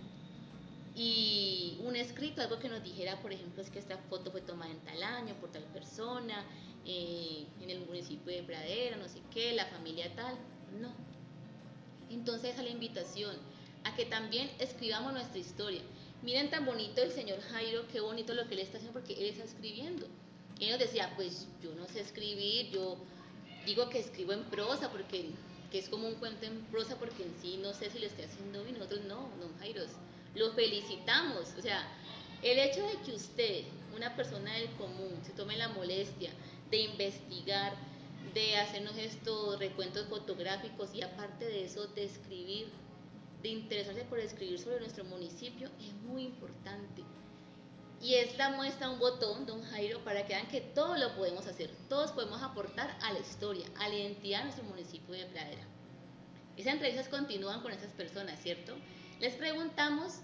y un escrito, algo que nos dijera, por ejemplo, es que esta foto fue tomada en tal año, por tal persona, en el municipio de Pradera, no sé qué, la familia tal. No. Entonces, a la invitación a que también escribamos nuestra historia. Miren tan bonito el señor Jairo, qué bonito lo que él está haciendo, porque él está escribiendo. Y él nos decía, pues yo no sé escribir, yo digo que escribo en prosa, porque que es como un cuento en prosa, porque en sí no sé si lo estoy haciendo bien. Nosotros no, don Jairo, lo felicitamos. O sea, el hecho de que usted, una persona del común, se tome la molestia de investigar, de hacernos estos recuentos fotográficos y aparte de eso de escribir, de interesarse por escribir sobre nuestro municipio, es muy importante. Y esta muestra un botón, don Jairo, para que vean que todo lo podemos hacer, todos podemos aportar a la historia, a la identidad de nuestro municipio de Pradera. Esas entrevistas continúan con esas personas, ¿cierto? Les preguntamos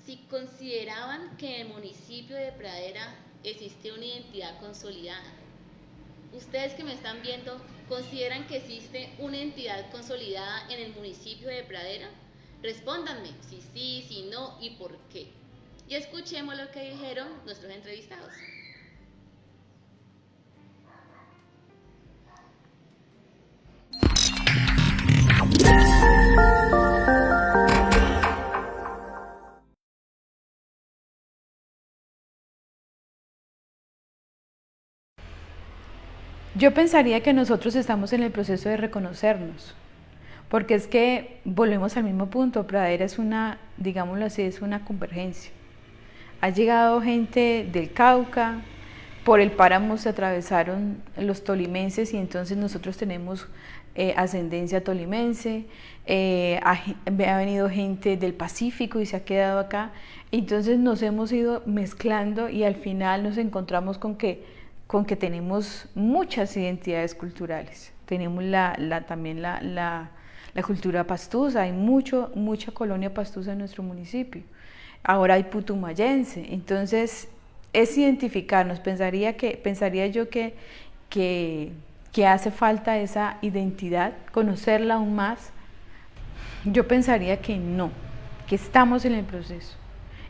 si consideraban que en el municipio de Pradera existe una identidad consolidada. Ustedes que me están viendo, ¿consideran que existe una entidad consolidada en el municipio de Pradera? Respóndanme si sí, si no y por qué. Y escuchemos lo que dijeron nuestros entrevistados. Yo pensaría que nosotros estamos en el proceso de reconocernos, porque es que volvemos al mismo punto. Pradera es una, digámoslo así, es una convergencia. Ha llegado gente del Cauca, por el páramo se atravesaron los tolimenses y entonces nosotros tenemos ascendencia tolimense, ha venido gente del Pacífico y se ha quedado acá, entonces nos hemos ido mezclando y al final nos encontramos con que tenemos muchas identidades culturales. Tenemos también la cultura pastusa, hay mucha colonia pastusa en nuestro municipio. Ahora hay putumayense, entonces es identificarnos. Pensaría yo que hace falta esa identidad, conocerla aún más. Yo pensaría que no, que estamos en el proceso.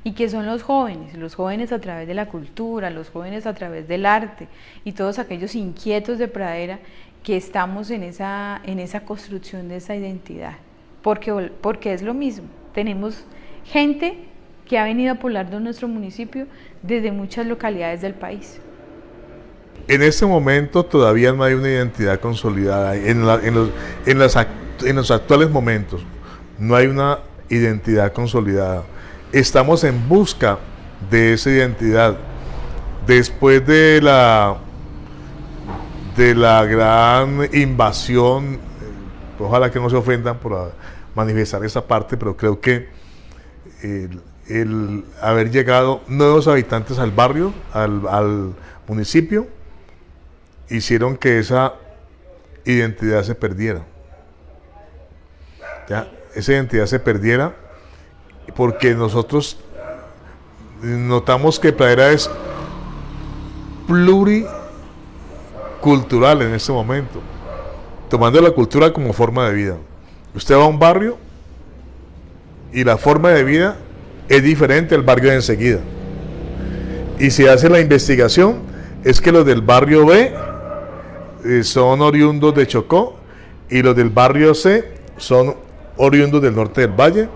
Y que son los jóvenes a través de la cultura, los jóvenes a través del arte y todos aquellos inquietos de Pradera que estamos en esa construcción de esa identidad, porque es lo mismo, tenemos gente que ha venido a poblar de nuestro municipio desde muchas localidades del país. En este momento todavía no hay una identidad consolidada, en los actuales momentos no hay una identidad consolidada. Estamos en busca de esa identidad. Después de la gran invasión, ojalá que no se ofendan por manifestar esa parte, pero creo que el haber llegado nuevos habitantes al barrio, al municipio, hicieron que esa identidad se perdiera. ¿Ya? Esa identidad se perdiera porque nosotros notamos que Pradera es pluricultural en este momento, tomando la cultura como forma de vida. Usted va a un barrio y la forma de vida es diferente al barrio de enseguida. Y si hace la investigación, es que los del barrio B son oriundos de Chocó y los del barrio C son oriundos del norte del valle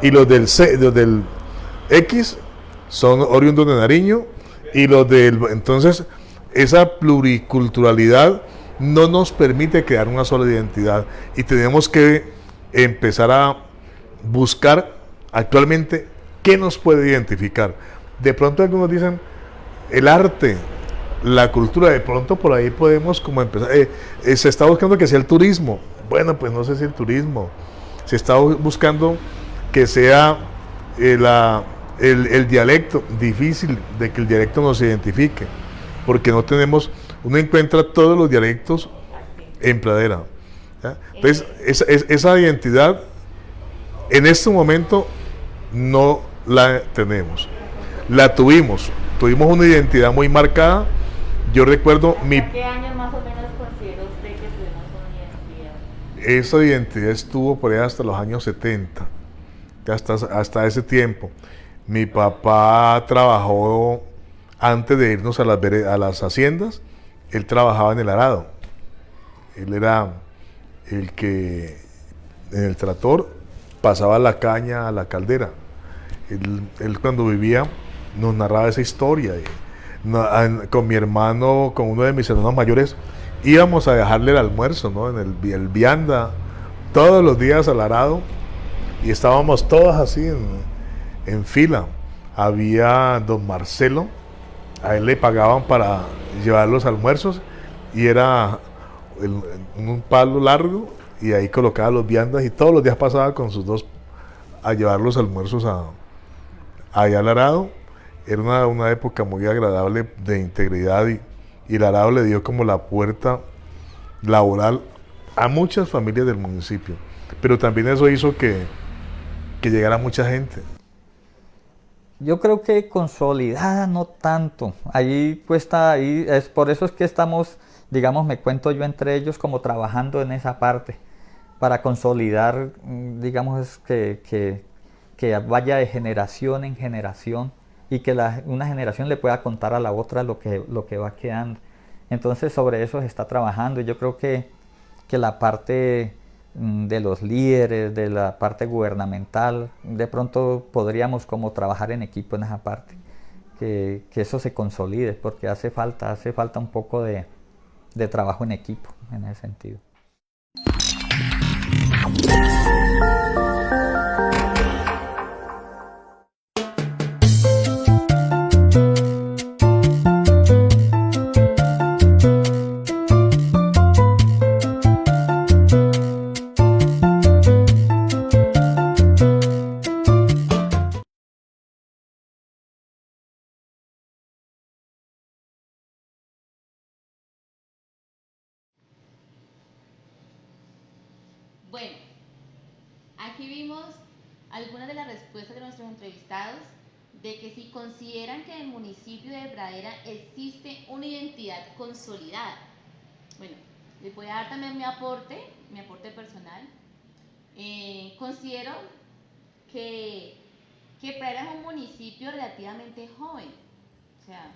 y los del X son oriundos de Nariño y los del... Entonces, esa pluriculturalidad no nos permite crear una sola identidad y tenemos que empezar a buscar actualmente qué nos puede identificar. De pronto algunos dicen el arte, la cultura, de pronto por ahí podemos como empezar. Se está buscando que sea el turismo. Bueno, pues no sé si el turismo. Se está buscando que sea el dialecto. Difícil de que el dialecto nos identifique, porque no tenemos, uno encuentra todos los dialectos en Pradera, ¿ya? Entonces esa identidad en este momento no la tenemos. La tuvimos una identidad muy marcada. Yo recuerdo ¿Qué años más o menos considera usted que tuvimos una identidad? Esa identidad estuvo por ahí hasta los años 70, hasta ese tiempo. Mi papá trabajó, antes de irnos a las haciendas, él trabajaba en el arado. Él era el que en el tractor pasaba la caña a la caldera. Él cuando vivía nos narraba esa historia. Con mi hermano, con uno de mis hermanos mayores, íbamos a dejarle el almuerzo, ¿no? En el vianda, todos los días al arado, y estábamos todos así en fila. Había don Marcelo, a él le pagaban para llevar los almuerzos, y era un palo largo, y ahí colocaba los viandas, y todos los días pasaba con sus dos a llevar los almuerzos allá al arado. era una época muy agradable de integridad y el arado le dio como la puerta laboral a muchas familias del municipio, pero también eso hizo que llegara mucha gente. Yo creo que consolidada no tanto, ahí cuesta, ahí es por eso es que estamos, digamos, me cuento yo entre ellos como trabajando en esa parte, para consolidar, digamos, que vaya de generación en generación y que una generación le pueda contar a la otra lo que va quedando. Entonces sobre eso se está trabajando y yo creo que la parte de los líderes, de la parte gubernamental, de pronto podríamos como trabajar en equipo en esa parte, que eso se consolide, porque hace falta un poco de trabajo en equipo en ese sentido. Bueno, aquí vimos algunas de las respuestas de nuestros entrevistados de que si consideran que en el municipio de Pradera existe una identidad consolidada. Bueno, les voy a dar también mi aporte personal. Considero que Pradera es un municipio relativamente joven, o sea,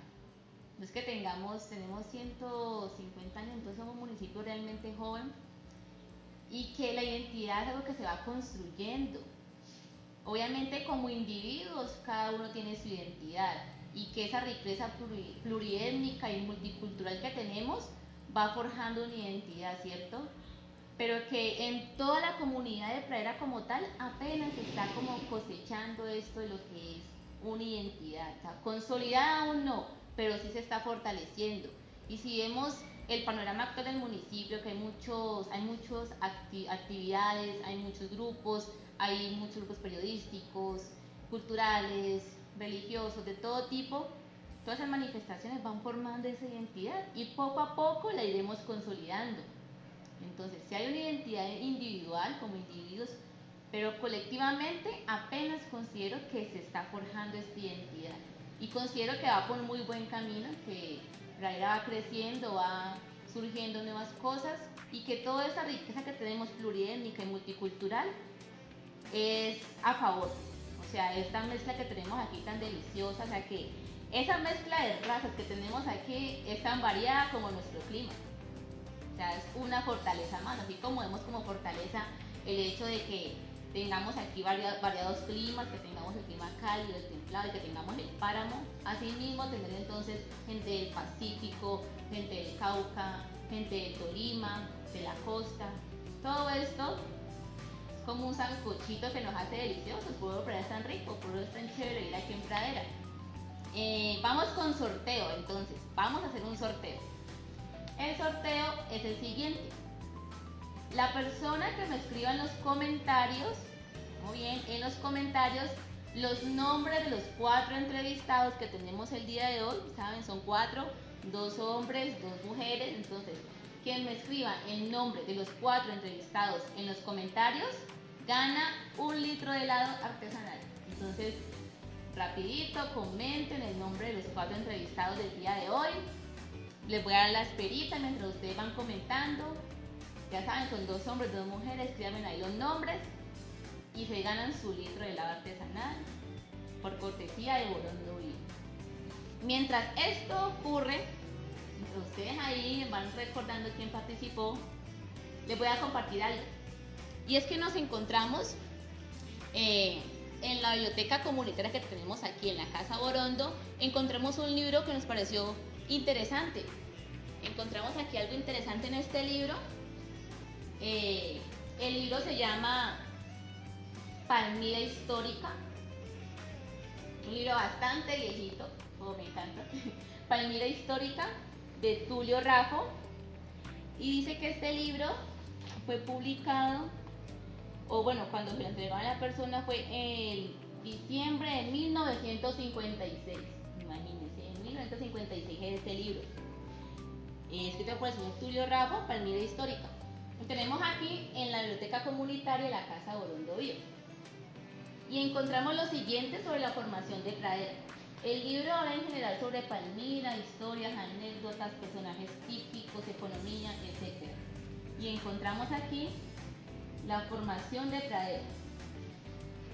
no es que tenemos 150 años, entonces somos un municipio realmente joven, y que la identidad es algo que se va construyendo. Obviamente como individuos cada uno tiene su identidad y que esa riqueza pluriétnica y multicultural que tenemos va forjando una identidad, ¿cierto? Pero que en toda la comunidad de Pradera como tal apenas se está como cosechando esto de lo que es una identidad, o sea, consolidada aún no, pero sí se está fortaleciendo. Y si vemos el panorama actual del municipio, que hay muchas actividades, hay muchos grupos periodísticos, culturales, religiosos, de todo tipo, todas esas manifestaciones van formando esa identidad y poco a poco la iremos consolidando. Entonces, si hay una identidad individual como individuos, pero colectivamente apenas considero que se está forjando esta identidad y considero que va por muy buen camino, que Pradera va creciendo, va surgiendo nuevas cosas y que toda esa riqueza que tenemos pluriétnica y multicultural es a favor. O sea, esta mezcla que tenemos aquí tan deliciosa, o sea que esa mezcla de razas que tenemos aquí es tan variada como nuestro clima. O sea, es una fortaleza más, así como vemos como fortaleza el hecho de que tengamos aquí variados climas, que tengamos el clima cálido, el templado y que tengamos el páramo. Asimismo, tener entonces gente del Pacífico, gente del Cauca, gente de Tolima, de la costa. Todo esto es como un sancochito que nos hace deliciosos. El pueblo de Pradera es tan rico, el pueblo es tan chévere ir aquí en Pradera. Vamos con sorteo, entonces, vamos a hacer un sorteo. El sorteo es el siguiente. La persona que me escriba en los comentarios, muy bien, en los comentarios, los nombres de los 4 entrevistados que tenemos el día de hoy, saben, son 4, 2 hombres, 2 mujeres, entonces, quien me escriba el nombre de los 4 entrevistados en los comentarios, gana 1 litro de helado artesanal. Entonces, rapidito, comenten el nombre de los 4 entrevistados del día de hoy. Les voy a dar la esperita mientras ustedes van comentando. Ya saben, son 2 hombres, 2 mujeres, escríbanme ahí los nombres y se ganan su litro de helado artesanal por cortesía de Borondo Vivo. Mientras esto ocurre, mientras ustedes ahí van recordando quién participó, les voy a compartir algo. Y es que nos encontramos en la biblioteca comunitaria que tenemos aquí en la Casa Borondo, encontramos un libro que nos pareció interesante. Encontramos aquí algo interesante en este libro. El libro se llama Palmira Histórica, un libro bastante viejito, como me encanta, Palmira Histórica, de Tulio Raffo, y dice que este libro fue publicado, o bueno, cuando se lo entregaron a la persona fue en diciembre de 1956. imagínense, en 1956 es este libro, escrito por el señor Tulio Rafo, Palmira Histórica. Lo tenemos aquí en la biblioteca comunitaria de la Casa Borondovio. Y encontramos lo siguiente sobre la formación de pradera. El libro habla en general sobre Palmira, historias, anécdotas, personajes típicos, economía, etc. Y encontramos aquí la formación de pradera.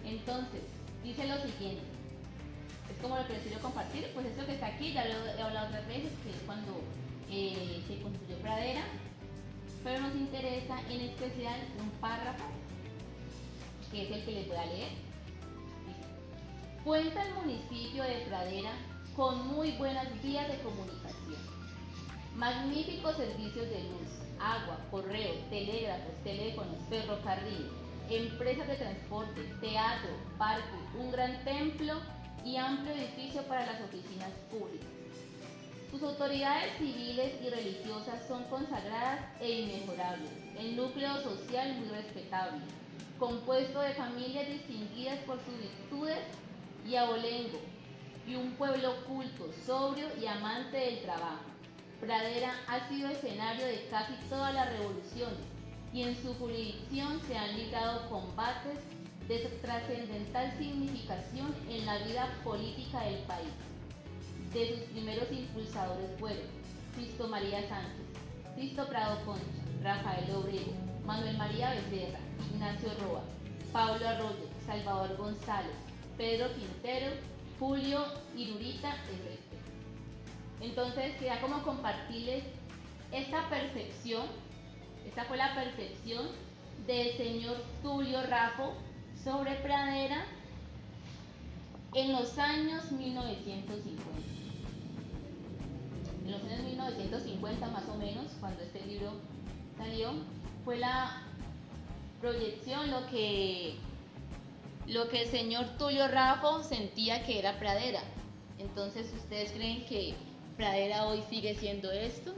Entonces, dice lo siguiente. Es como lo que les quiero compartir, pues esto que está aquí, ya lo he hablado otras veces, que es cuando se construyó pradera, pero nos interesa en especial un párrafo, que es el que les voy a leer. Dice: cuenta el municipio de Pradera con muy buenas vías de comunicación, magníficos servicios de luz, agua, correo, telégrafos, teléfonos, ferrocarril, empresas de transporte, teatro, parque, un gran templo y amplio edificio para las oficinas públicas. Sus autoridades civiles y religiosas son consagradas e inmejorables. El núcleo social muy respetable, compuesto de familias distinguidas por sus virtudes y abolengo, y un pueblo culto, sobrio y amante del trabajo. Pradera ha sido escenario de casi todas las revoluciones y en su jurisdicción se han librado combates de trascendental significación en la vida política del país. De sus primeros impulsadores fueron Sisto María Sánchez, Sisto Prado Concha, Rafael Obrero, Manuel María Becerra, Ignacio Roa, Pablo Arroyo, Salvador González, Pedro Quintero, Julio Irurita, etc. Entonces queda como compartirles esta percepción, esta fue la percepción del señor Tulio Rafo sobre Pradera en los años 1950. En los años 1950 más o menos, cuando este libro salió, fue la proyección, lo que el señor Tulio Rafo sentía que era Pradera. Entonces, ¿ustedes creen que Pradera hoy sigue siendo esto?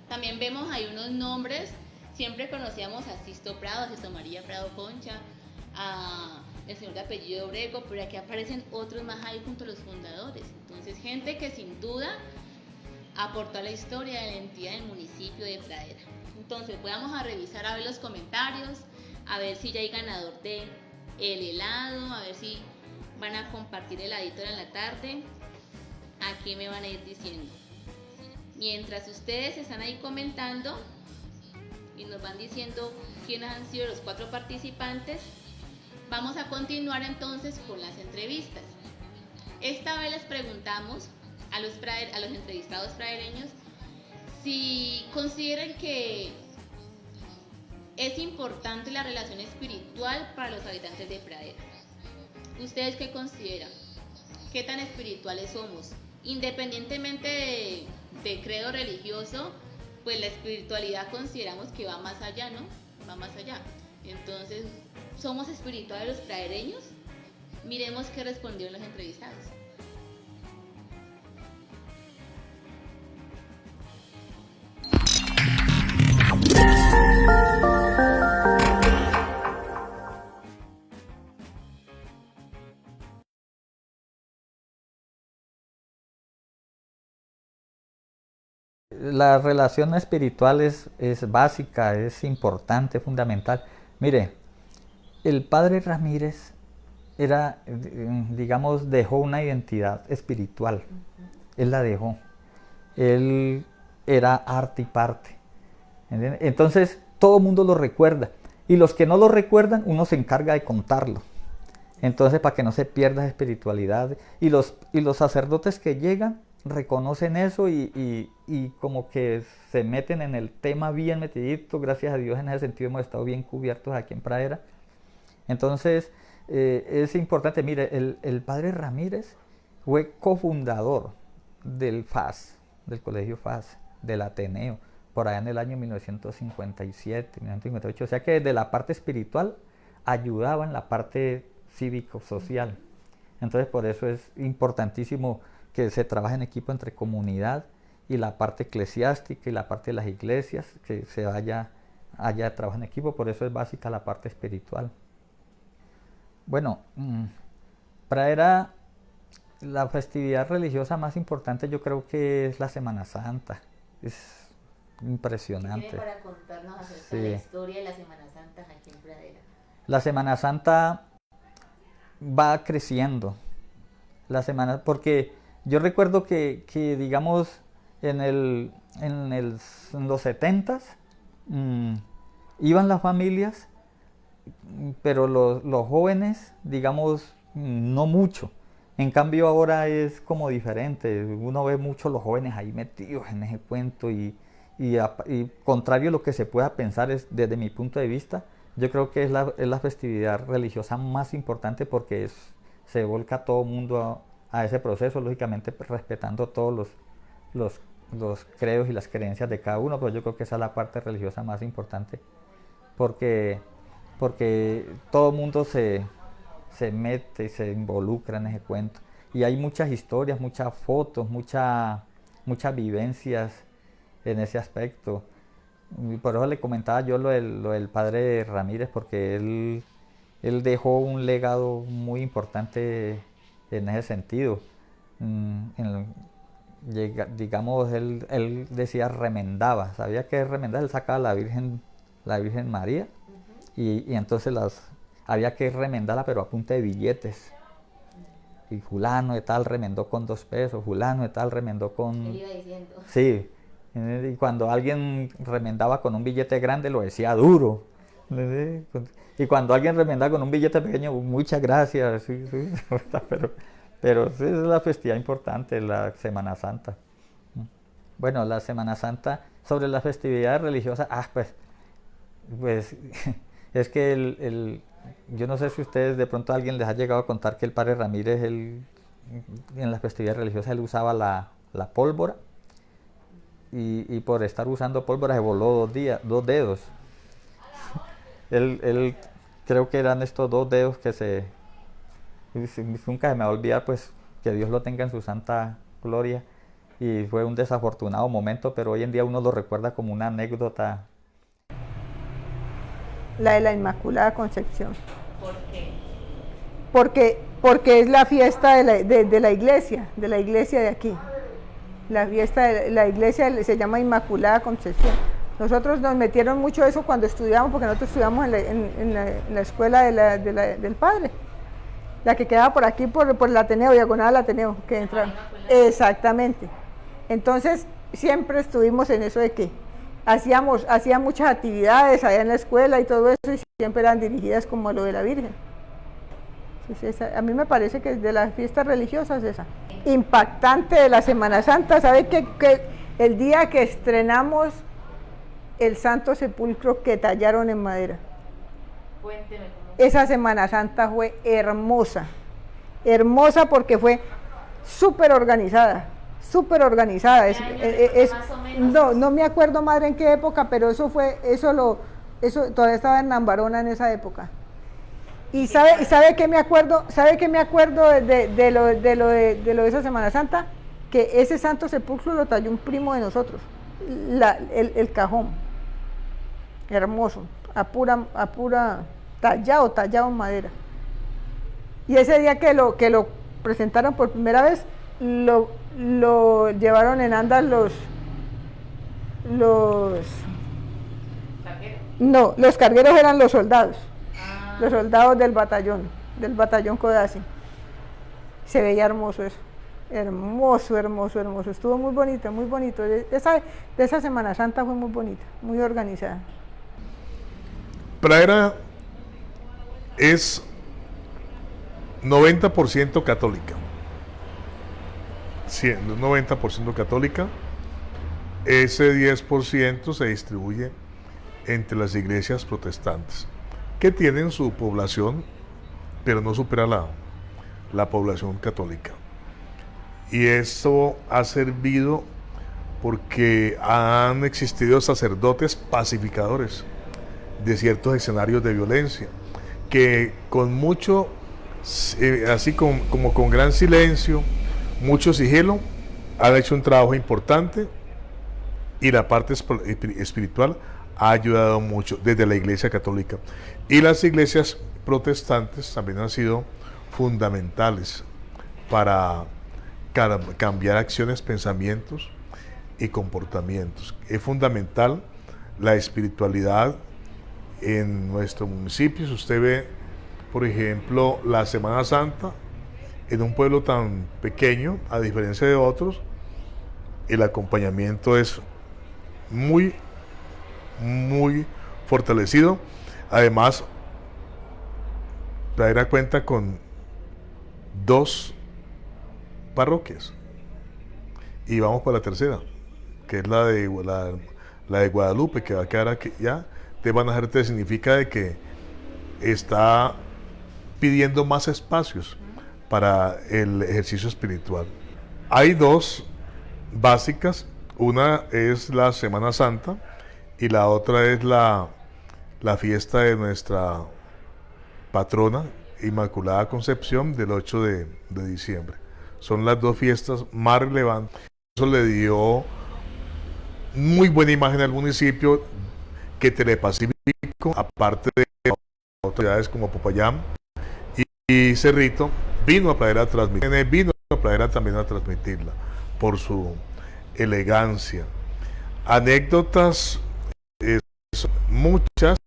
También vemos ahí unos nombres, siempre conocíamos a Sisto Prado, a Sisto María Prado Concha, a el señor de apellido Obrego, pero aquí aparecen otros más ahí junto a los fundadores. Entonces, gente que sin duda aportó a la historia de la entidad del municipio de Pradera. Entonces, vamos a revisar a ver los comentarios, a ver si ya hay ganador de el helado, a ver si van a compartir heladito en la tarde. Aquí me van a ir diciendo. Mientras ustedes están ahí comentando y nos van diciendo quiénes han sido los 4 participantes, vamos a continuar entonces con las entrevistas. Esta vez les preguntamos a los entrevistados pradereños si consideran que es importante la relación espiritual para los habitantes de Pradera. ¿Ustedes qué consideran? ¿Qué tan espirituales somos? Independientemente de credo religioso, pues la espiritualidad consideramos que va más allá, ¿no? Va más allá. Entonces, ¿somos espirituales los pradereños? Miremos qué respondieron los entrevistados. La relación espiritual es básica, es importante, fundamental. Mire, el padre Ramírez era, digamos, dejó una identidad espiritual. Él la dejó. Él era arte y parte. ¿Entiende? Entonces, todo el mundo lo recuerda. Y los que no lo recuerdan, uno se encarga de contarlo. Entonces, para que no se pierda esa espiritualidad. Y los sacerdotes que llegan reconocen eso y como que se meten en el tema bien metidito. Gracias a Dios en ese sentido hemos estado bien cubiertos aquí en Pradera. Entonces es importante, mire, el padre Ramírez fue cofundador del FAS, del Colegio FAS, del Ateneo, por allá en el año 1957, 1958. O sea que desde la parte espiritual ayudaba en la parte cívico-social. Entonces por eso es importantísimo que se trabaje en equipo entre comunidad y la parte eclesiástica y la parte de las iglesias, que se haya trabajo en equipo. Por eso es básica la parte espiritual. Bueno, Pradera la festividad religiosa más importante yo creo que es la Semana Santa. Es impresionante. ¿Qué tiene para contarnos acerca Sí. de la historia de la Semana Santa aquí en Pradera? La Semana Santa va creciendo. Porque yo recuerdo que digamos, en los 70s iban las familias, pero los jóvenes, digamos, no mucho. En cambio ahora es como diferente. Uno ve mucho los jóvenes ahí metidos en ese cuento y contrario a lo que se pueda pensar, desde mi punto de vista, yo creo que es la festividad religiosa más importante porque se volca todo el mundo a ese proceso, lógicamente respetando todos los credos y las creencias de cada uno, pero yo creo que esa es la parte religiosa más importante porque todo el mundo se mete y se involucra en ese cuento. Y hay muchas historias, muchas fotos, muchas vivencias en ese aspecto. Y por eso le comentaba yo lo del padre Ramírez, porque él dejó un legado muy importante en ese sentido. Digamos, él decía remendaba. ¿Sabía qué es remendar? Él sacaba la Virgen María y entonces había que remendarla, pero a punta de billetes. Y fulano de tal remendó con 2 pesos, fulano de tal remendó con... Él iba diciendo. Sí, y cuando alguien remendaba con un billete grande lo decía duro. Y cuando alguien remendaba con un billete pequeño, muchas gracias. Sí, pero sí, es la festividad importante, la Semana Santa. Bueno, la Semana Santa, sobre las festividades religiosas, pues es que yo no sé si ustedes de pronto a alguien les ha llegado a contar que el padre Ramírez, en las festividades religiosas, él usaba la pólvora y por estar usando pólvora se voló 2 dedos. Él creo que eran estos 2 dedos que nunca se me va a olvidar, pues que Dios lo tenga en su santa gloria, y fue un desafortunado momento, pero hoy en día uno lo recuerda como una anécdota. La de la Inmaculada Concepción. ¿Por qué? Porque es la fiesta de la iglesia de aquí. La fiesta de la iglesia se llama Inmaculada Concepción. Nosotros nos metieron mucho eso cuando estudiamos, porque nosotros estudiamos en la escuela del padre, la que quedaba por aquí, por el Ateneo, diagonal al Ateneo, que entra. Exactamente. Entonces, siempre estuvimos en eso de que hacían muchas actividades allá en la escuela y todo eso, y siempre eran dirigidas como a lo de la Virgen. Entonces, a mí me parece que de las fiestas religiosas esa. Impactante de la Semana Santa, ¿sabe que el día que estrenamos el Santo Sepulcro que tallaron en madera? Cuénteme cómo. Esa Semana Santa fue hermosa porque fue súper organizada. ¿Qué año más o menos? No me acuerdo, madre, en qué época, pero eso todavía estaba en Lambarona en esa época. Y sabe qué me acuerdo de lo de esa Semana Santa, que ese Santo Sepulcro lo talló un primo de nosotros, el cajón, hermoso, a pura tallado en madera. Y ese día que lo presentaron por primera vez, lo llevaron en andas los ¿Carguero? No, los cargueros eran los soldados. Los soldados del batallón Codazzi. Se veía hermoso eso. Hermoso. Estuvo muy bonito. De esa Semana Santa fue muy bonita, muy organizada. Pradera es 90% católica. Siendo 90% católica, ese 10% se distribuye entre las iglesias protestantes, que tienen su población, pero no supera la población católica. Y eso ha servido porque han existido sacerdotes pacificadores de ciertos escenarios de violencia, que con mucho, así como con gran silencio, mucho sigilo, han hecho un trabajo importante, y la parte espiritual ha ayudado mucho desde la Iglesia Católica. Y las iglesias protestantes también han sido fundamentales para cambiar acciones, pensamientos y comportamientos. Es fundamental la espiritualidad en nuestro municipio. Si usted ve, por ejemplo, la Semana Santa en un pueblo tan pequeño, a diferencia de otros, el acompañamiento es muy fortalecido. Además, Pradera cuenta con 2 parroquias y vamos por la tercera, que es la de Guadalupe, que va a quedar aquí ya. De Banajerte significa de que está pidiendo más espacios para el ejercicio espiritual. Hay 2 básicas, una es la Semana Santa y la otra es la fiesta de nuestra patrona Inmaculada Concepción del 8 de diciembre. Son las 2 fiestas más relevantes. Eso le dio muy buena imagen al municipio, que Telepacífico, aparte de autoridades como Popayán y Cerrito, vino a Pradera a transmitir, vino a Pradera también a transmitirla por su elegancia. Anécdotas muchas,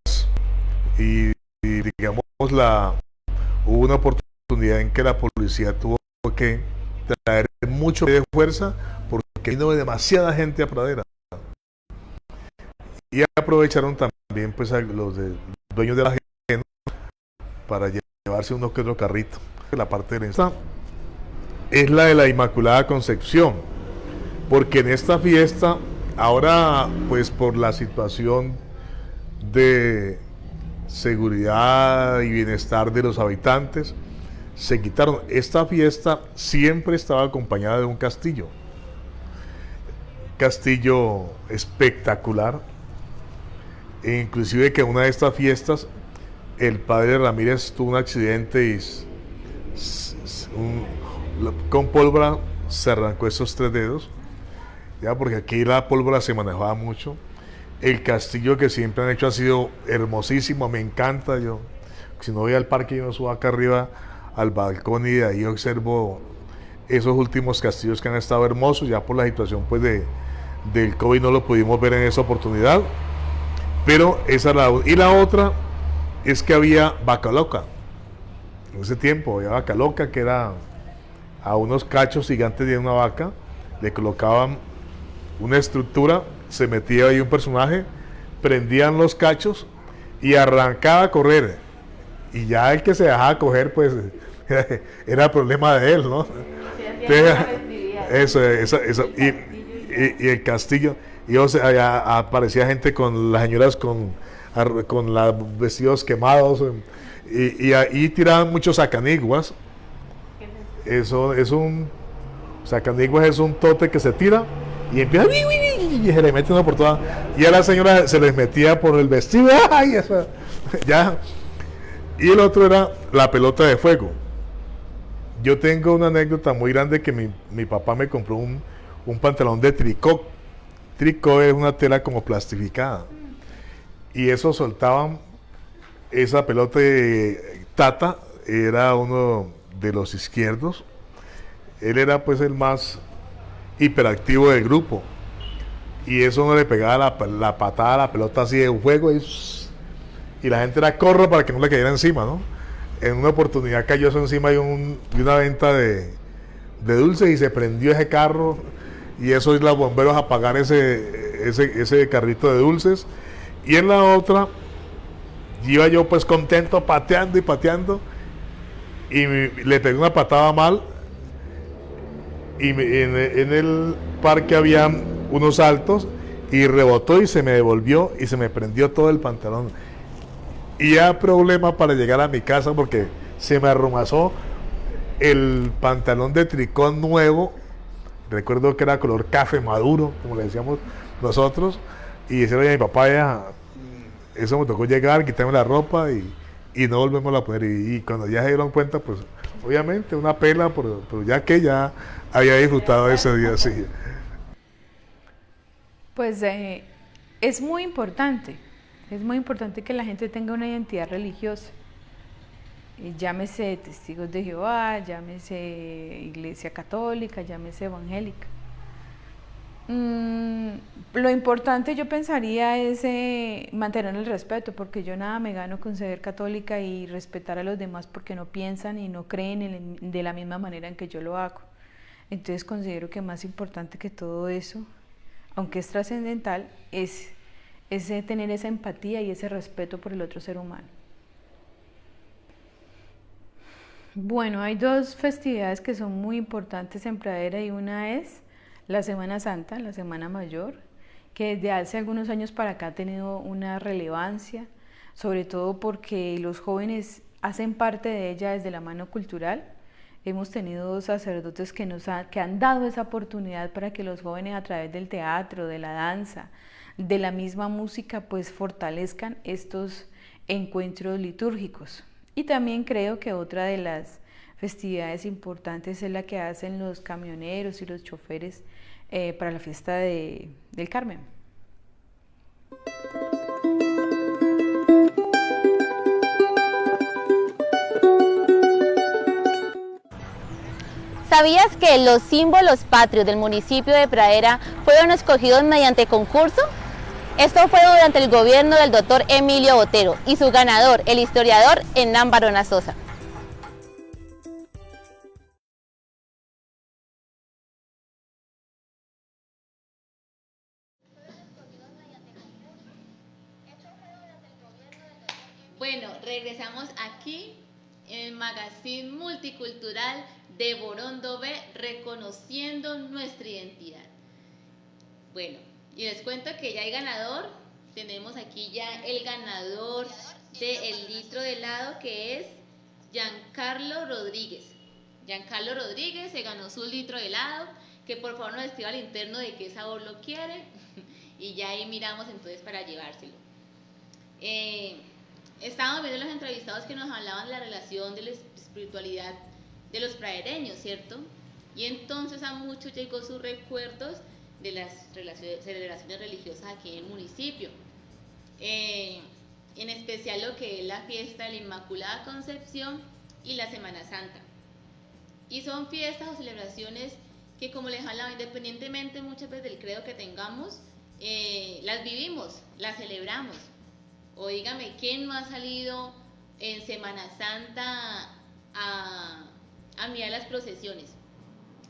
y digamos hubo una oportunidad en que la policía tuvo que traer mucho de fuerza porque vino demasiada gente a Pradera y aprovecharon también pues a los dueños de la gente para llevarse uno que otro carrito. La parte de esta es la de la Inmaculada Concepción, porque en esta fiesta ahora pues por la situación de seguridad y bienestar de los habitantes se quitaron. Esta fiesta siempre estaba acompañada de un castillo espectacular, e inclusive que en una de estas fiestas el padre Ramírez tuvo un accidente y con pólvora se arrancó esos 3 dedos, ya, porque aquí la pólvora se manejaba mucho. El castillo que siempre han hecho ha sido hermosísimo, me encanta. Yo, si no voy al parque, yo subo acá arriba al balcón y de ahí observo esos últimos castillos que han estado hermosos. Ya por la situación pues del COVID no lo pudimos ver en esa oportunidad, pero esa es y la otra es que había vaca loca. En ese tiempo había vaca loca, que era a unos cachos gigantes de una vaca le colocaban una estructura, se metía ahí un personaje, prendían los cachos y arrancaba a correr, y ya el que se dejaba coger pues era problema de él, ¿no? Eso, y el castillo, y allá aparecía gente con las señoras con los vestidos quemados, y ahí tiraban muchos sacaniguas. Eso es sacaniguas, es un tote que se tira y empieza y se le mete una por toda, y a la señora se les metía por el vestido, ¡ay! Eso, ya. Y el otro era la pelota de fuego. Yo tengo una anécdota muy grande, que mi papá me compró un pantalón de tricot. Tricot es una tela como plastificada, y eso soltaban esa pelota de Tata, era uno de los izquierdos. Él era pues el más hiperactivo del grupo, y eso no le pegaba la patada a la pelota así de fuego, y la gente era corro para que no le cayera encima, ¿no? En una oportunidad cayó eso encima de una venta de dulces y se prendió ese carro, y eso es los bomberos a apagar ese carrito de dulces. Y en la otra iba yo pues contento pateando, y le pegué una patada mal, y en el parque había unos saltos y rebotó y se me devolvió y se me prendió todo el pantalón, y ya problema para llegar a mi casa porque se me arrumazó el pantalón de tricot nuevo. Recuerdo que era color café maduro, como le decíamos nosotros, y decirle a mi papá, ya, eso me tocó llegar, quitarme la ropa y no volvemos a poner, y cuando ya se dieron cuenta, pues obviamente una pela, pero ya que ya había disfrutado ese día, sí. Pues es muy importante que la gente tenga una identidad religiosa, llámese Testigos de Jehová, llámese Iglesia Católica, llámese evangélica. Lo importante yo pensaría es mantener el respeto, porque yo nada me gano con ser católica y respetar a los demás porque no piensan y no creen de la misma manera en que yo lo hago. Entonces considero que más importante que todo eso, aunque es trascendental, es tener esa empatía y ese respeto por el otro ser humano. Bueno, hay dos festividades que son muy importantes en Pradera, y una es la Semana Santa, la Semana Mayor, que desde hace algunos años para acá ha tenido una relevancia, sobre todo porque los jóvenes hacen parte de ella desde la mano cultural. Hemos tenido sacerdotes que han dado esa oportunidad para que los jóvenes, a través del teatro, de la danza, de la misma música, pues fortalezcan estos encuentros litúrgicos. Y también creo que otra de las festividades importantes es la que hacen los camioneros y los choferes para la fiesta del Carmen. ¿Sabías que los símbolos patrios del municipio de Pradera fueron escogidos mediante concurso? Esto fue durante el gobierno del doctor Emilio Botero y su ganador, el historiador Hernán Barona Sosa. Bueno, regresamos aquí en el magazine multicultural de Borondo B, reconociendo nuestra identidad. Bueno, y les cuento que ya hay ganador. Tenemos aquí ya el ganador del litro de helado, que es Giancarlo Rodríguez. Giancarlo Rodríguez se ganó su litro de helado, que por favor nos escriba al interno de qué sabor lo quiere y ya ahí miramos entonces para llevárselo. Estábamos viendo los entrevistados que nos hablaban de la relación de la espiritualidad de los pradereños, ¿cierto? Y entonces a muchos llegó sus recuerdos de las celebraciones religiosas aquí en el municipio, en especial lo que es la fiesta de la Inmaculada Concepción y la Semana Santa. Y son fiestas o celebraciones que, como les hablaba, independientemente muchas veces del credo que tengamos, las vivimos, las celebramos. O dígame, ¿quién no ha salido en Semana Santa a mirar las procesiones?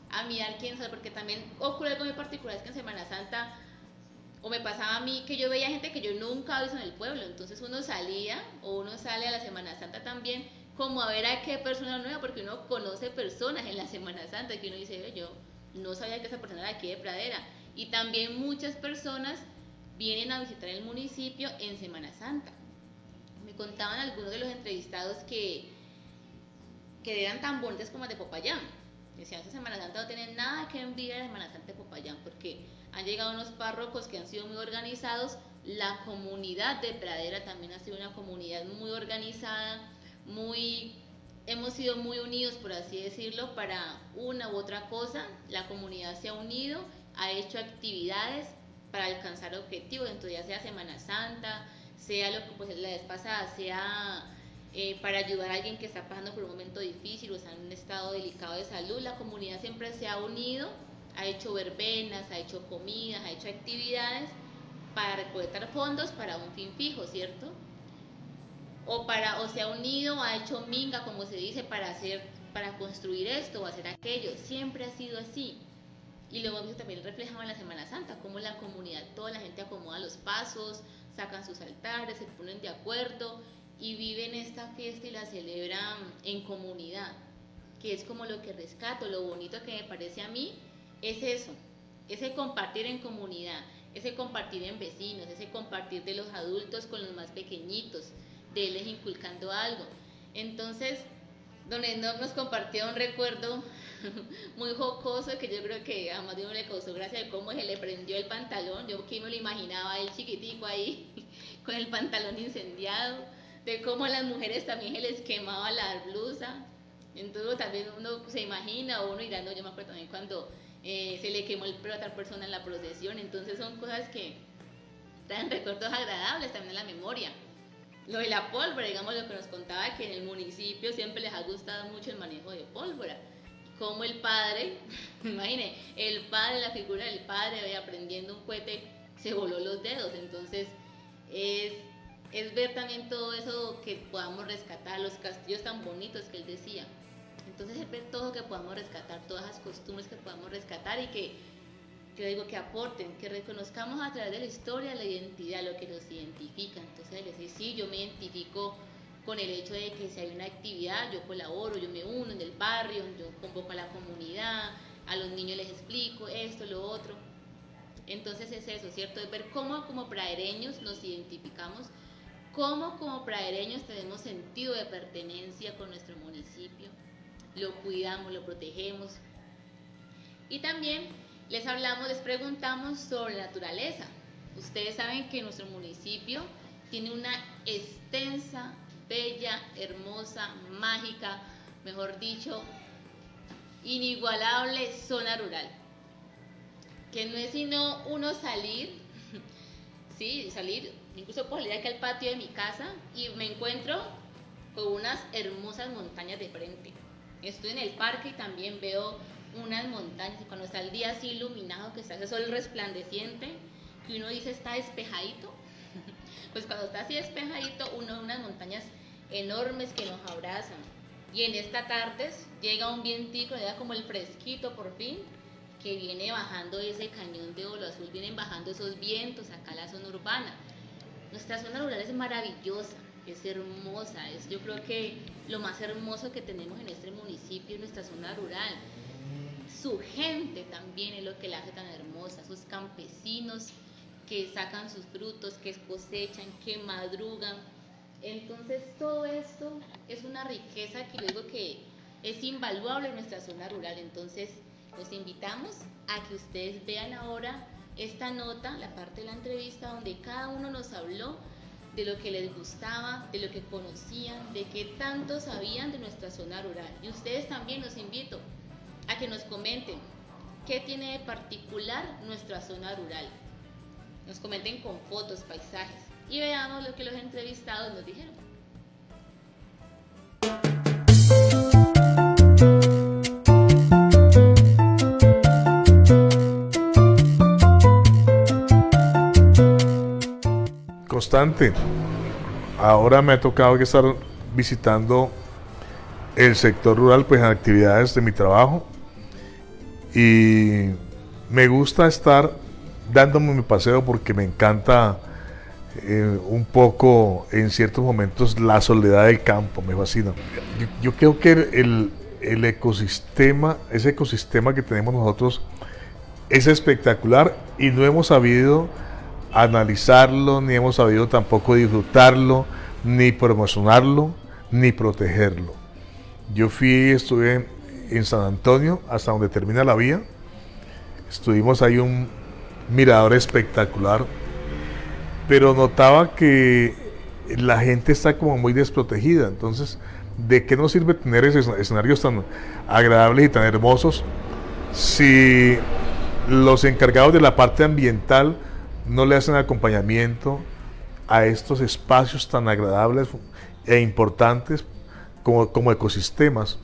A mirar quién sabe, porque también ocurre algo muy particular, es que en Semana Santa, o me pasaba a mí, que yo veía gente que yo nunca había visto en el pueblo, entonces uno salía, o uno sale a la Semana Santa también, como a ver a qué persona nueva, porque uno conoce personas en la Semana Santa, que uno dice, yo no sabía que esa persona era de aquí de Pradera, y también muchas personas vienen a visitar el municipio en Semana Santa. Me contaban algunos de los entrevistados que eran tan bonitas como las de Popayán. Decían que Semana Santa no tienen nada que envidiar a Semana Santa de Popayán, porque han llegado unos párrocos que han sido muy organizados. La comunidad de Pradera también ha sido una comunidad muy organizada, hemos sido muy unidos, por así decirlo, para una u otra cosa. La comunidad se ha unido, ha hecho actividades para alcanzar objetivos, entonces ya sea Semana Santa, sea lo que pues la vez pasada, sea para ayudar a alguien que está pasando por un momento difícil o está en un estado delicado de salud. La comunidad siempre se ha unido, ha hecho verbenas, ha hecho comidas, ha hecho actividades para recolectar fondos para un fin fijo, ¿cierto? O se ha unido, ha hecho minga, como se dice, para construir esto o hacer aquello. Siempre ha sido así. Y luego también reflejado en la Semana Santa, como la comunidad, toda la gente acomoda los pasos, sacan sus altares, se ponen de acuerdo y viven esta fiesta y la celebran en comunidad, que es como lo que rescato. Lo bonito que me parece a mí es eso, ese compartir en comunidad, ese compartir en vecinos, ese compartir de los adultos con los más pequeñitos, de irles inculcando algo. Entonces, don Enoch nos compartió un recuerdo muy jocoso, que yo creo que a más de uno le causó gracia, de cómo se le prendió el pantalón. Yo que me lo imaginaba él chiquitico ahí con el pantalón incendiado, de cómo a las mujeres también se les quemaba la blusa. Entonces también uno se imagina, o uno irá, no, yo me acuerdo también cuando se le quemó el pelo a tal persona en la procesión. Entonces son cosas que traen recuerdos agradables también en la memoria Lo de la pólvora, digamos lo que nos contaba, que en el municipio siempre les ha gustado mucho el manejo de pólvora. Como el padre, imagine, el padre, la figura del padre, aprendiendo un cohete, se voló los dedos. Entonces, es ver también todo eso que podamos rescatar, los castillos tan bonitos que él decía. Entonces, es ver todo que podamos rescatar, todas las costumbres que podamos rescatar y que yo digo que aporten, que reconozcamos a través de la historia la identidad, lo que nos identifica. Entonces, decir, sí, yo me identifico con el hecho de que si hay una actividad, yo colaboro, yo me uno en el barrio, yo convoco a la comunidad, a los niños les explico esto, lo otro. Entonces es eso, ¿cierto? Es ver cómo como pradereños nos identificamos, cómo como pradereños tenemos sentido de pertenencia con nuestro municipio, lo cuidamos, lo protegemos. Y también les preguntamos sobre la naturaleza. Ustedes saben que nuestro municipio tiene una extensa, bella, hermosa, mágica, mejor dicho, inigualable zona rural, que no es sino uno salir, sí, salir, incluso puedo salir aquí al patio de mi casa y me encuentro con unas hermosas montañas de frente. Estoy en el parque y también veo unas montañas, y cuando está el día así iluminado, que está ese sol resplandeciente, que uno dice está despejadito, pues cuando está así despejadito, uno ve unas montañas enormes que nos abrazan. Y en esta tarde llega un vientico, llega como el fresquito por fin, que viene bajando ese cañón de Olo Azul, vienen bajando esos vientos acá a la zona urbana. Nuestra zona rural es maravillosa, es hermosa, yo creo que lo más hermoso que tenemos en este municipio es nuestra zona rural. Su gente también es lo que la hace tan hermosa, sus campesinos que sacan sus frutos, que cosechan, que madrugan. Entonces todo esto es una riqueza que yo digo que es invaluable en nuestra zona rural. Entonces los invitamos a que ustedes vean ahora esta nota, la parte de la entrevista donde cada uno nos habló de lo que les gustaba, de lo que conocían, de qué tanto sabían de nuestra zona rural. Y ustedes también los invito a que nos comenten qué tiene de particular nuestra zona rural. Nos comenten con fotos, paisajes y veamos lo que los entrevistados nos dijeron. Constante. Ahora me ha tocado que estar visitando el sector rural, pues en actividades de mi trabajo, y me gusta estar dándome mi paseo porque me encanta un poco en ciertos momentos la soledad del campo, me fascina. Yo creo que el ecosistema, ese ecosistema que tenemos nosotros es espectacular y no hemos sabido analizarlo, ni hemos sabido tampoco disfrutarlo, ni promocionarlo, ni protegerlo. Yo estuve en San Antonio, hasta donde termina la vía. Estuvimos ahí un mirador espectacular, pero notaba que la gente está como muy desprotegida. Entonces, ¿de qué nos sirve tener esos escenarios tan agradables y tan hermosos si los encargados de la parte ambiental no le hacen acompañamiento a estos espacios tan agradables e importantes como ecosistemas?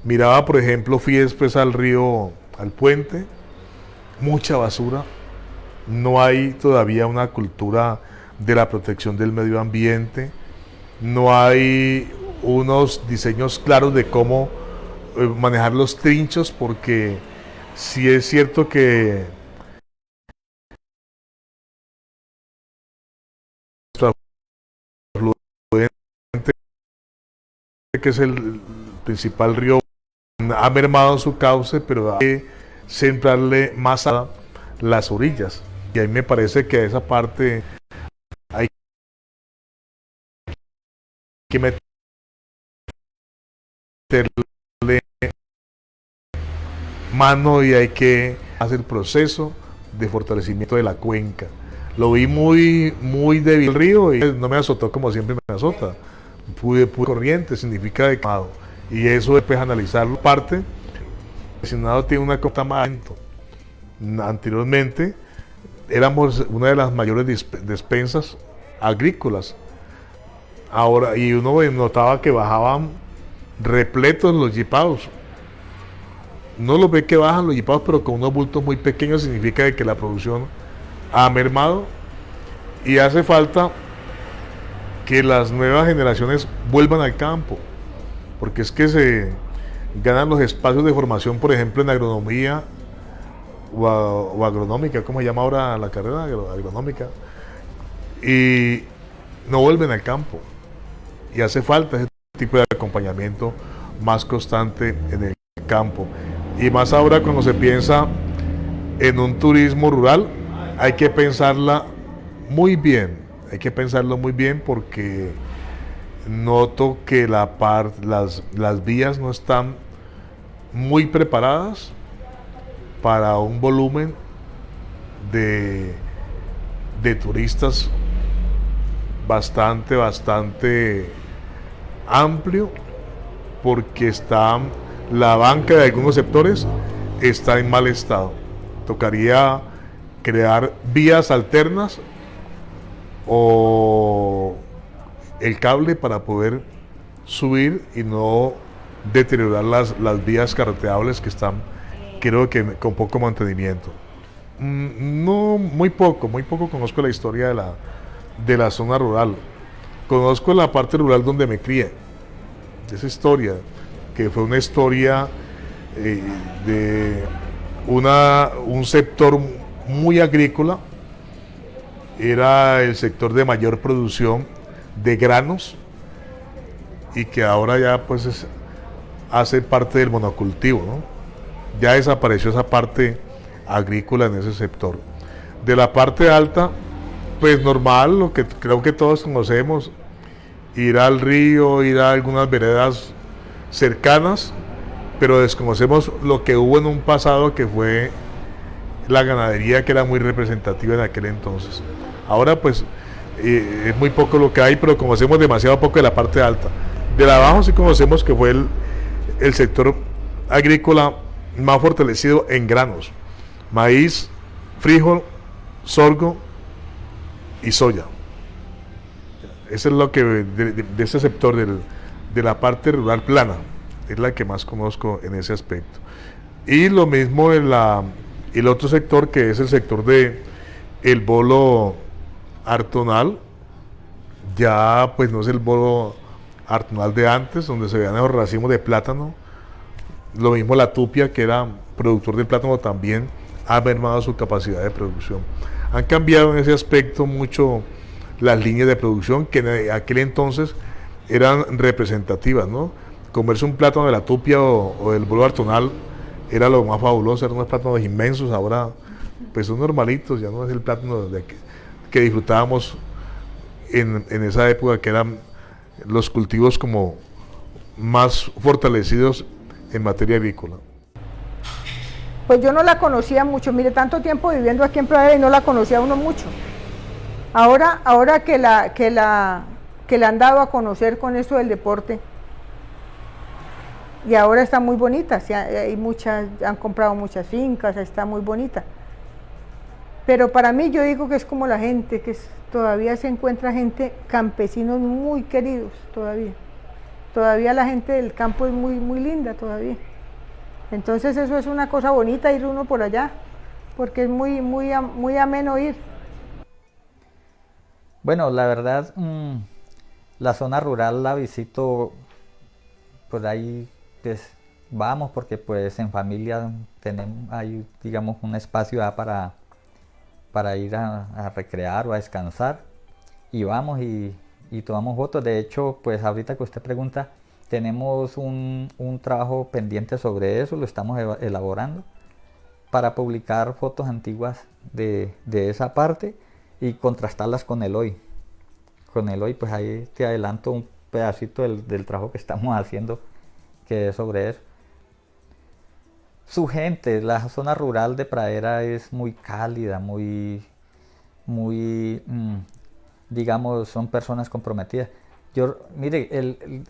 Miraba, por ejemplo, fui después al río, al puente, mucha basura. No hay todavía una cultura de la protección del medio ambiente, no hay unos diseños claros de cómo manejar los trinchos, porque sí es cierto que que es el principal río, ha mermado su cauce, pero hay que centrarle más a las orillas, y ahí me parece que a esa parte hay que meterle mano y hay que hacer el proceso de fortalecimiento de la cuenca. Lo vi muy débil el río y no me azotó como siempre me azota. Pude corriente, significa decamado, y eso después analizarlo. Parte, el Senado tiene una cota más lento. Anteriormente éramos una de las mayores despensas agrícolas Ahora, y uno notaba que bajaban repletos los jipaos. No los ve que bajan los jipaos, pero con unos bultos muy pequeños, significa de que la producción ha mermado y hace falta que las nuevas generaciones vuelvan al campo, porque es que se ganan los espacios de formación, por ejemplo, en agronomía o agronómica, ¿cómo se llama ahora la carrera agronómica? Y no vuelven al campo. Y hace falta ese tipo de acompañamiento más constante en el campo. Y más ahora cuando se piensa en un turismo rural, hay que pensarla muy bien. Hay que pensarlo muy bien porque noto que las vías no están muy preparadas para un volumen de turistas bastante amplio, porque la banca de algunos sectores está en mal estado. Tocaría crear vías alternas o el cable para poder subir y no deteriorar las vías carreteables que están, creo que con poco mantenimiento. No, muy poco conozco la historia de la zona rural. Conozco la parte rural donde me crié, de esa historia, que fue una historia de un sector muy agrícola. Era el sector de mayor producción de granos y que ahora ya pues hace parte del monocultivo, ¿no? Ya desapareció esa parte agrícola en ese sector. De la parte alta, pues normal, lo que creo que todos conocemos, ir al río, ir a algunas veredas cercanas, pero desconocemos lo que hubo en un pasado, que fue la ganadería, que era muy representativa en aquel entonces. Ahora pues es muy poco lo que hay, pero conocemos demasiado poco de la parte alta. De la abajo sí conocemos que fue el sector agrícola más fortalecido en granos: maíz, frijol, sorgo y soya. Eso es lo que de ese sector de la parte rural plana, es la que más conozco en ese aspecto. Y lo mismo el otro sector, que es el sector de el bolo artonal. Ya pues no es el bolo artonal de antes, donde se veían esos racimos de plátano. Lo mismo la tupia, que era productor de plátano, también ha mermado su capacidad de producción. Han cambiado en ese aspecto mucho las líneas de producción, que en aquel entonces eran representativas, ¿no? Comerse un plátano de la tupia o del bolo artonal era lo más fabuloso, eran unos plátanos inmensos. Ahora pues son normalitos, ya no es el plátano que disfrutábamos en esa época, que eran los cultivos como más fortalecidos en materia agrícola. Pues yo no la conocía mucho, mire, tanto tiempo viviendo aquí en Pradera y no la conocía uno mucho. Ahora que la han dado a conocer con esto del deporte, y ahora está muy bonita, han comprado muchas fincas, está muy bonita. Pero para mí, yo digo que es como la gente, todavía se encuentra gente, campesinos muy queridos todavía. Todavía la gente del campo es muy, muy linda todavía. Entonces eso es una cosa bonita, ir uno por allá, porque es muy ameno ir. Bueno, la verdad, la zona rural la visito, pues ahí pues vamos, porque pues en familia tenemos ahí, digamos, un espacio para ir a recrear o a descansar, y vamos y tomamos fotos. De hecho, pues ahorita que usted pregunta, tenemos un trabajo pendiente sobre eso, lo estamos elaborando para publicar fotos antiguas de esa parte y contrastarlas con el hoy. Con el hoy, pues ahí te adelanto un pedacito del trabajo que estamos haciendo, que es sobre eso. Su gente, la zona rural de Pradera es muy cálida, muy digamos, son personas comprometidas. Mire,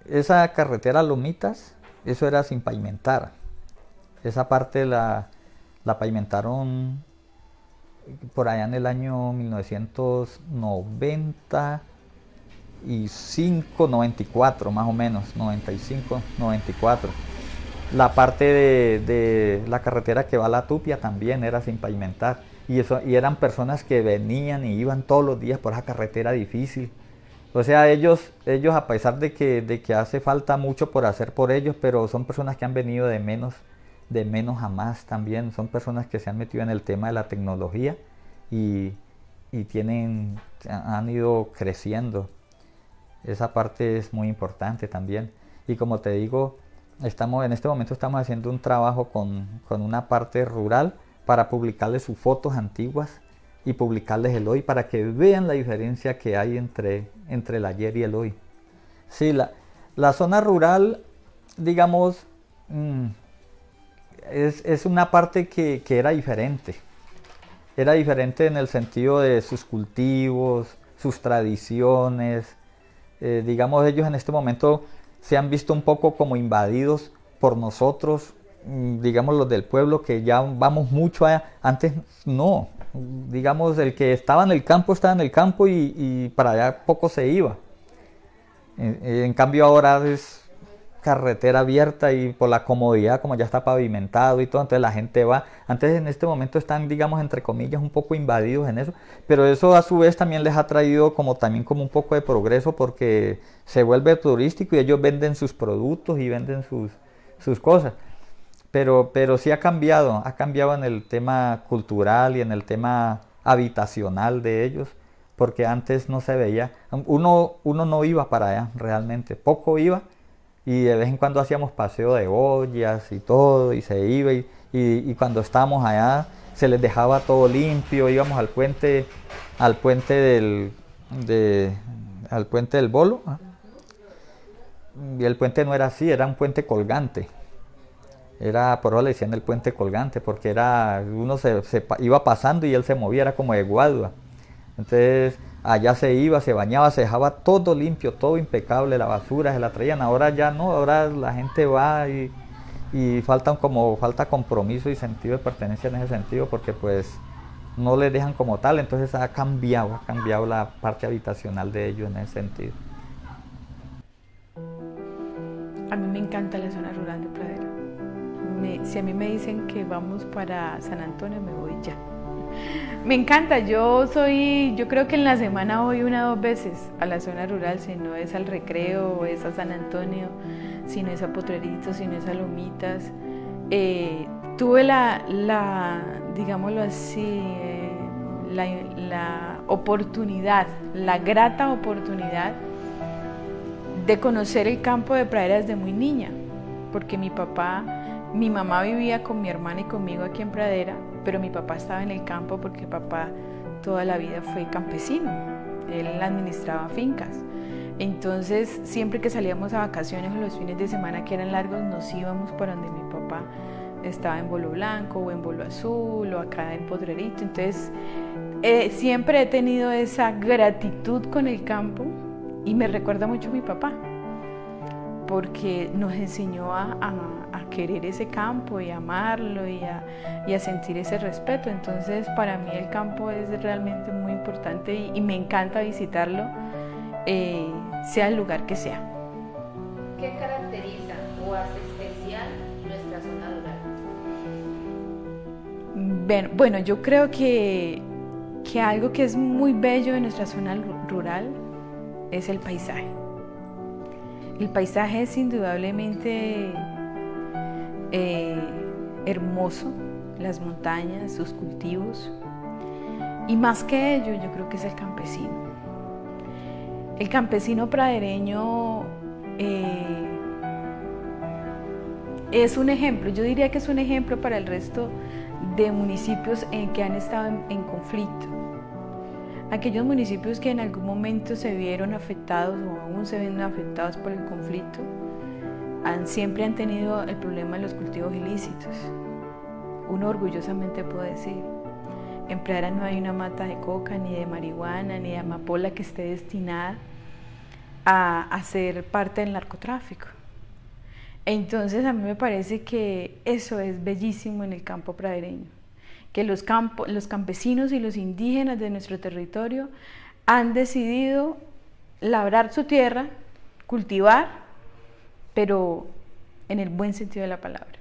esa carretera Lomitas, eso era sin pavimentar. Esa parte la pavimentaron por allá en el año 1990, 95, 94 más o menos, 95, 94. La parte de la carretera que va a La Tupia también era sin pavimentar. Y eran personas que venían y iban todos los días por esa carretera difícil. O sea, ellos a pesar de que hace falta mucho por hacer por ellos, pero son personas que han venido de menos a más también. Son personas que se han metido en el tema de la tecnología y han ido creciendo. Esa parte es muy importante también. Y como te digo, en este momento estamos haciendo un trabajo con una parte rural para publicarles sus fotos antiguas y publicarles el hoy para que vean la diferencia que hay entre el ayer y el hoy. Sí, la zona rural, digamos, es una parte que era diferente. Era diferente en el sentido de sus cultivos, sus tradiciones. Digamos, ellos en este momento se han visto un poco como invadidos por nosotros, digamos los del pueblo, que ya vamos mucho allá. Antes no, digamos, el que estaba en el campo y para allá poco se iba. En cambio ahora es carretera abierta y por la comodidad, como ya está pavimentado y todo, entonces la gente va. Antes, en este momento están, digamos, entre comillas, un poco invadidos en eso, pero eso a su vez también les ha traído como un poco de progreso, porque se vuelve turístico y ellos venden sus productos y venden sus cosas. Pero sí ha cambiado en el tema cultural y en el tema habitacional de ellos, porque antes no se veía, uno no iba para allá realmente, poco iba, y de vez en cuando hacíamos paseo de ollas y todo, y se iba, y cuando estábamos allá se les dejaba todo limpio. Íbamos al puente del Bolo, y el puente no era así, era un puente colgante. Por eso le decían el puente colgante, porque uno se iba pasando y él se movía, era como de guadua. Entonces allá se iba, se bañaba, se dejaba todo limpio, todo impecable, la basura se la traían. Ahora ya no, ahora la gente va y falta compromiso y sentido de pertenencia en ese sentido, porque pues no les dejan como tal. Entonces ha cambiado la parte habitacional de ellos en ese sentido. A mí me encanta la zona rural de Pradera. Si a mí me dicen que vamos para San Antonio, me voy ya. Me encanta, yo creo que en la semana voy 1 o 2 veces a la zona rural, si no es al Recreo, o es a San Antonio, si no es a Potreritos, si no es a Lomitas. Tuve digámoslo así, la oportunidad, la grata oportunidad de conocer el campo de Pradera desde muy niña, porque mi mamá vivía con mi hermana y conmigo aquí en Pradera, pero mi papá estaba en el campo porque papá toda la vida fue campesino, él administraba fincas. Entonces siempre que salíamos a vacaciones o los fines de semana que eran largos, nos íbamos para donde mi papá estaba, en Bolo Blanco o en Bolo Azul o acá en Potrerito. Entonces siempre he tenido esa gratitud con el campo y me recuerda mucho a mi papá, porque nos enseñó a querer ese campo y a amarlo y a sentir ese respeto. Entonces para mí el campo es realmente muy importante y me encanta visitarlo, sea el lugar que sea. ¿Qué caracteriza o hace especial nuestra zona rural? Bueno, yo creo que algo que es muy bello de nuestra zona rural es el paisaje. El paisaje es indudablemente hermoso, las montañas, sus cultivos, y más que ello yo creo que es el campesino. El campesino pradereño es un ejemplo, yo diría que es un ejemplo para el resto de municipios que han estado en conflicto. Aquellos municipios que en algún momento se vieron afectados o aún se ven afectados por el conflicto, siempre han tenido el problema de los cultivos ilícitos. Uno orgullosamente puede decir, en Pradera no hay una mata de coca, ni de marihuana, ni de amapola que esté destinada a ser parte del narcotráfico. Entonces a mí me parece que eso es bellísimo en el campo pradereño, que los campesinos y los indígenas de nuestro territorio han decidido labrar su tierra, cultivar, pero en el buen sentido de la palabra.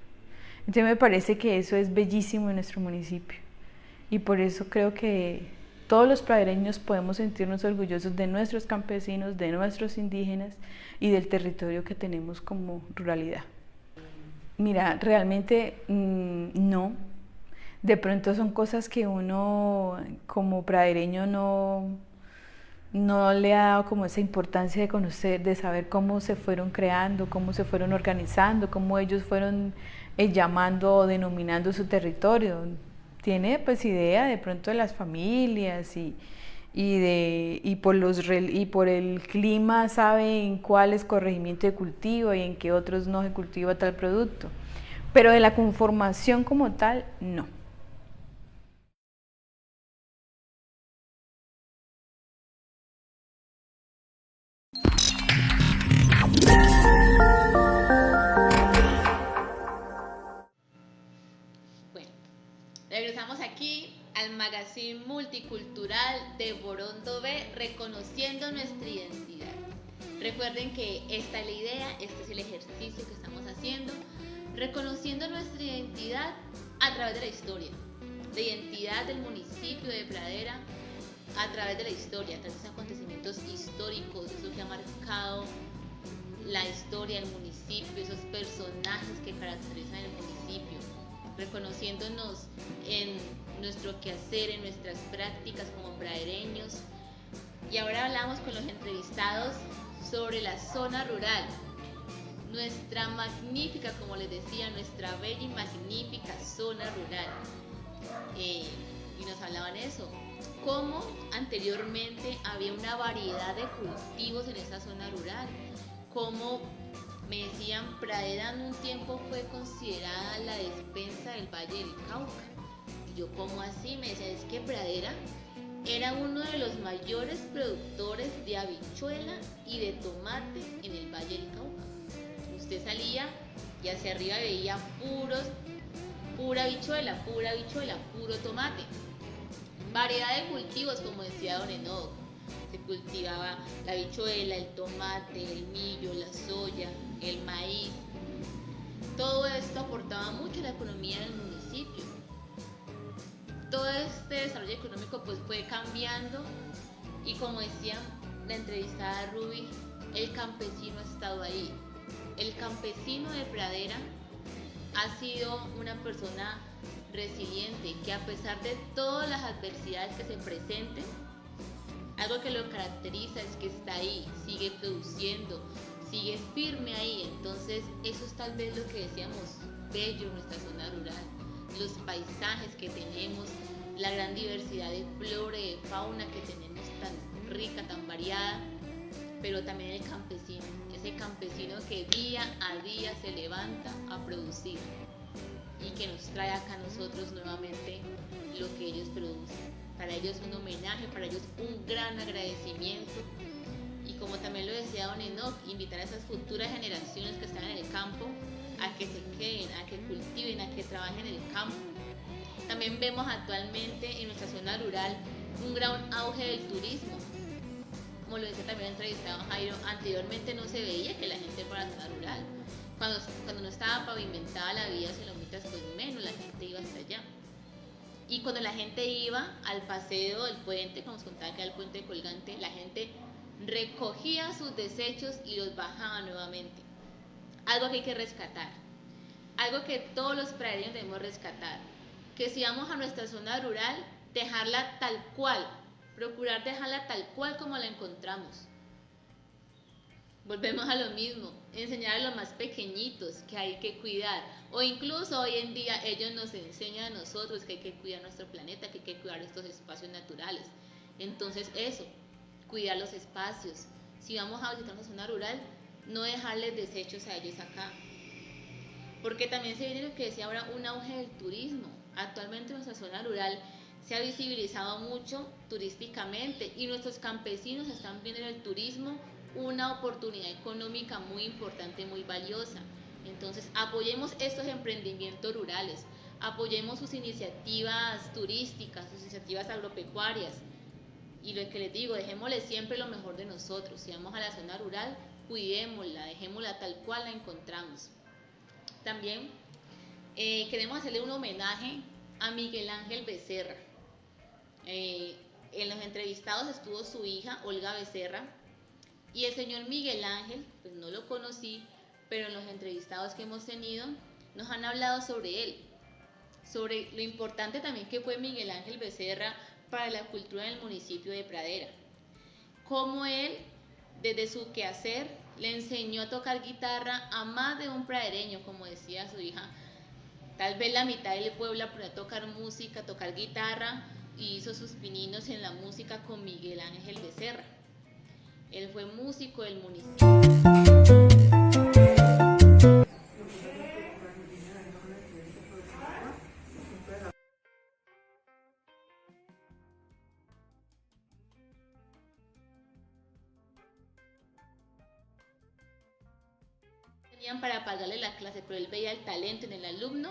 Entonces me parece que eso es bellísimo en nuestro municipio y por eso creo que todos los pradereños podemos sentirnos orgullosos de nuestros campesinos, de nuestros indígenas y del territorio que tenemos como ruralidad. Mira, realmente no. De pronto son cosas que uno como pradereño no le ha dado como esa importancia de conocer, de saber cómo se fueron creando, cómo se fueron organizando, cómo ellos fueron llamando o denominando su territorio. Tiene pues idea de pronto de las familias y por el clima sabe en cuál es corregimiento de cultivo y en qué otros no se cultiva tal producto. Pero de la conformación como tal, no. Bueno, regresamos aquí al magazine multicultural de Borondo B, reconociendo nuestra identidad. Recuerden que esta es la idea, este es el ejercicio que estamos haciendo, reconociendo nuestra identidad a través de la historia, la identidad del municipio de Pradera a través de la historia, a través de esos acontecimientos históricos, eso que ha marcado la historia del municipio, esos personajes que caracterizan el municipio, reconociéndonos en nuestro quehacer, en nuestras prácticas como pradereños. Y ahora hablamos con los entrevistados sobre la zona rural, nuestra magnífica, como les decía, nuestra bella y magnífica zona rural. Y nos hablaban eso, cómo anteriormente había una variedad de cultivos en esa zona rural, cómo me decían, Pradera en un tiempo fue considerada la despensa del Valle del Cauca. Y yo, ¿cómo así? Me decían, es que Pradera era uno de los mayores productores de habichuela y de tomate en el Valle del Cauca. Usted salía y hacia arriba veía pura habichuela, puro tomate. Variedad de cultivos, como decía don Enoch. Se cultivaba la habichuela, el tomate, el millo, la soya, el maíz. Todo esto aportaba mucho a la economía del municipio. Todo este desarrollo económico pues fue cambiando y, como decía la entrevistada Ruby, el campesino ha estado ahí. El campesino de Pradera ha sido una persona resiliente que, a pesar de todas las adversidades que se presenten, algo que lo caracteriza es que está ahí, sigue produciendo, sigue firme ahí. Entonces eso es tal vez lo que decíamos bello en nuestra zona rural, los paisajes que tenemos, la gran diversidad de flora y de fauna que tenemos tan rica, tan variada, pero también el campesino, ese campesino que día a día se levanta a producir y que nos trae acá a nosotros nuevamente lo que ellos producen. Para ellos un homenaje, para ellos un gran agradecimiento. Y como también lo decía don Enoch, invitar a esas futuras generaciones que están en el campo a que se queden, a que cultiven, a que trabajen en el campo. También vemos actualmente en nuestra zona rural un gran auge del turismo. Como lo decía también el entrevistado Jairo, anteriormente no se veía que la gente fuera a la zona rural. Cuando no estaba pavimentada la vía hacia Lomitas, pues menos la gente iba hasta allá. Y cuando la gente iba al paseo del puente, como os contaba que era el puente colgante, la gente recogía sus desechos y los bajaba nuevamente. Algo que hay que rescatar, algo que todos los pradereños debemos rescatar, que si vamos a nuestra zona rural, dejarla tal cual, procurar dejarla tal cual como la encontramos. Volvemos a lo mismo, enseñar a los más pequeñitos que hay que cuidar, o incluso hoy en día ellos nos enseñan a nosotros que hay que cuidar nuestro planeta, que hay que cuidar estos espacios naturales. Entonces eso, cuidar los espacios. Si vamos a visitar una zona rural, no dejarles desechos a ellos acá, porque también se viene lo que decía ahora, un auge del turismo. Actualmente nuestra zona rural se ha visibilizado mucho turísticamente y nuestros campesinos están viendo en el turismo una oportunidad económica muy importante, muy valiosa. Entonces apoyemos estos emprendimientos rurales, apoyemos sus iniciativas turísticas, sus iniciativas agropecuarias Y lo que les digo, dejémosle siempre lo mejor de nosotros. Si vamos a la zona rural, cuidémosla, dejémosla tal cual la encontramos. También queremos hacerle un homenaje a Miguel Ángel Becerra. En los entrevistados estuvo su hija, Olga Becerra, y el señor Miguel Ángel, pues no lo conocí, pero en los entrevistados que hemos tenido nos han hablado sobre él, sobre lo importante también que fue Miguel Ángel Becerra para la cultura del municipio de Pradera. Cómo él, desde su quehacer, le enseñó a tocar guitarra a más de un pradereño, como decía su hija. Tal vez la mitad del pueblo aprendió a tocar música, a tocar guitarra, y hizo sus pininos en la música con Miguel Ángel Becerra. Él fue músico del municipio. Para pagarle la clase, pero él veía el talento en el alumno,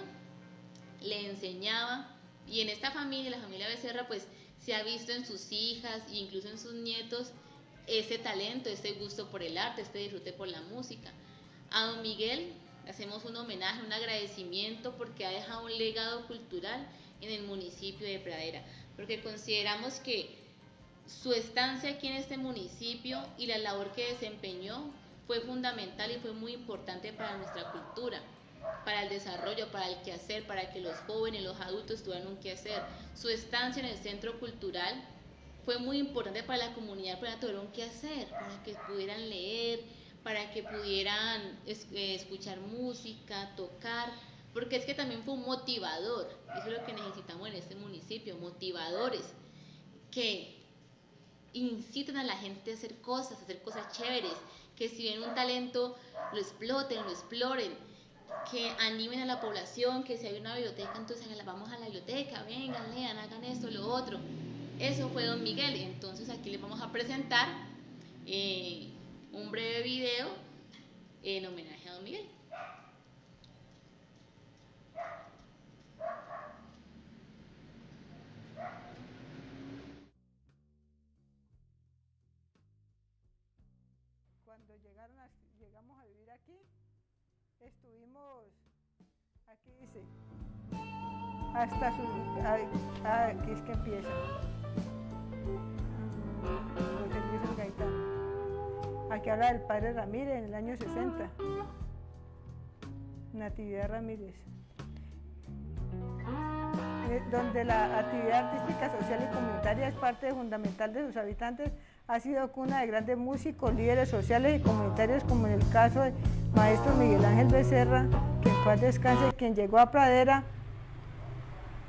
le enseñaba, y en esta familia, la familia Becerra, pues se ha visto en sus hijas e incluso en sus nietos ese talento, ese gusto por el arte, este disfrute por la música. A don Miguel le hacemos un homenaje, un agradecimiento porque ha dejado un legado cultural en el municipio de Pradera, porque consideramos que su estancia aquí en este municipio y la labor que desempeñó fue fundamental y fue muy importante para nuestra cultura, para el desarrollo, para el quehacer, para que los jóvenes, los adultos tuvieran un quehacer. Su estancia en el centro cultural fue muy importante para la comunidad, para tener un quehacer, para que pudieran leer, para que pudieran escuchar música, tocar, porque es que también fue un motivador. Eso es lo que necesitamos en este municipio, motivadores que inciten a la gente a hacer cosas chéveres, que si ven un talento lo exploten, lo exploren, que animen a la población, que si hay una biblioteca, entonces vamos a la biblioteca, vengan, lean, hagan esto, lo otro. Eso fue don Miguel. Entonces aquí les vamos a presentar un breve video en homenaje a don Miguel. Cuando llegamos a vivir aquí, estuvimos, aquí dice, hasta aquí es que empieza. Aquí habla del padre Ramírez en el año 60. Natividad Ramírez. Donde la actividad artística, social y comunitaria es parte fundamental de sus habitantes, ha sido cuna de grandes músicos, líderes sociales y comunitarios, como en el caso del maestro Miguel Ángel Becerra, que en paz descanse, quien llegó a Pradera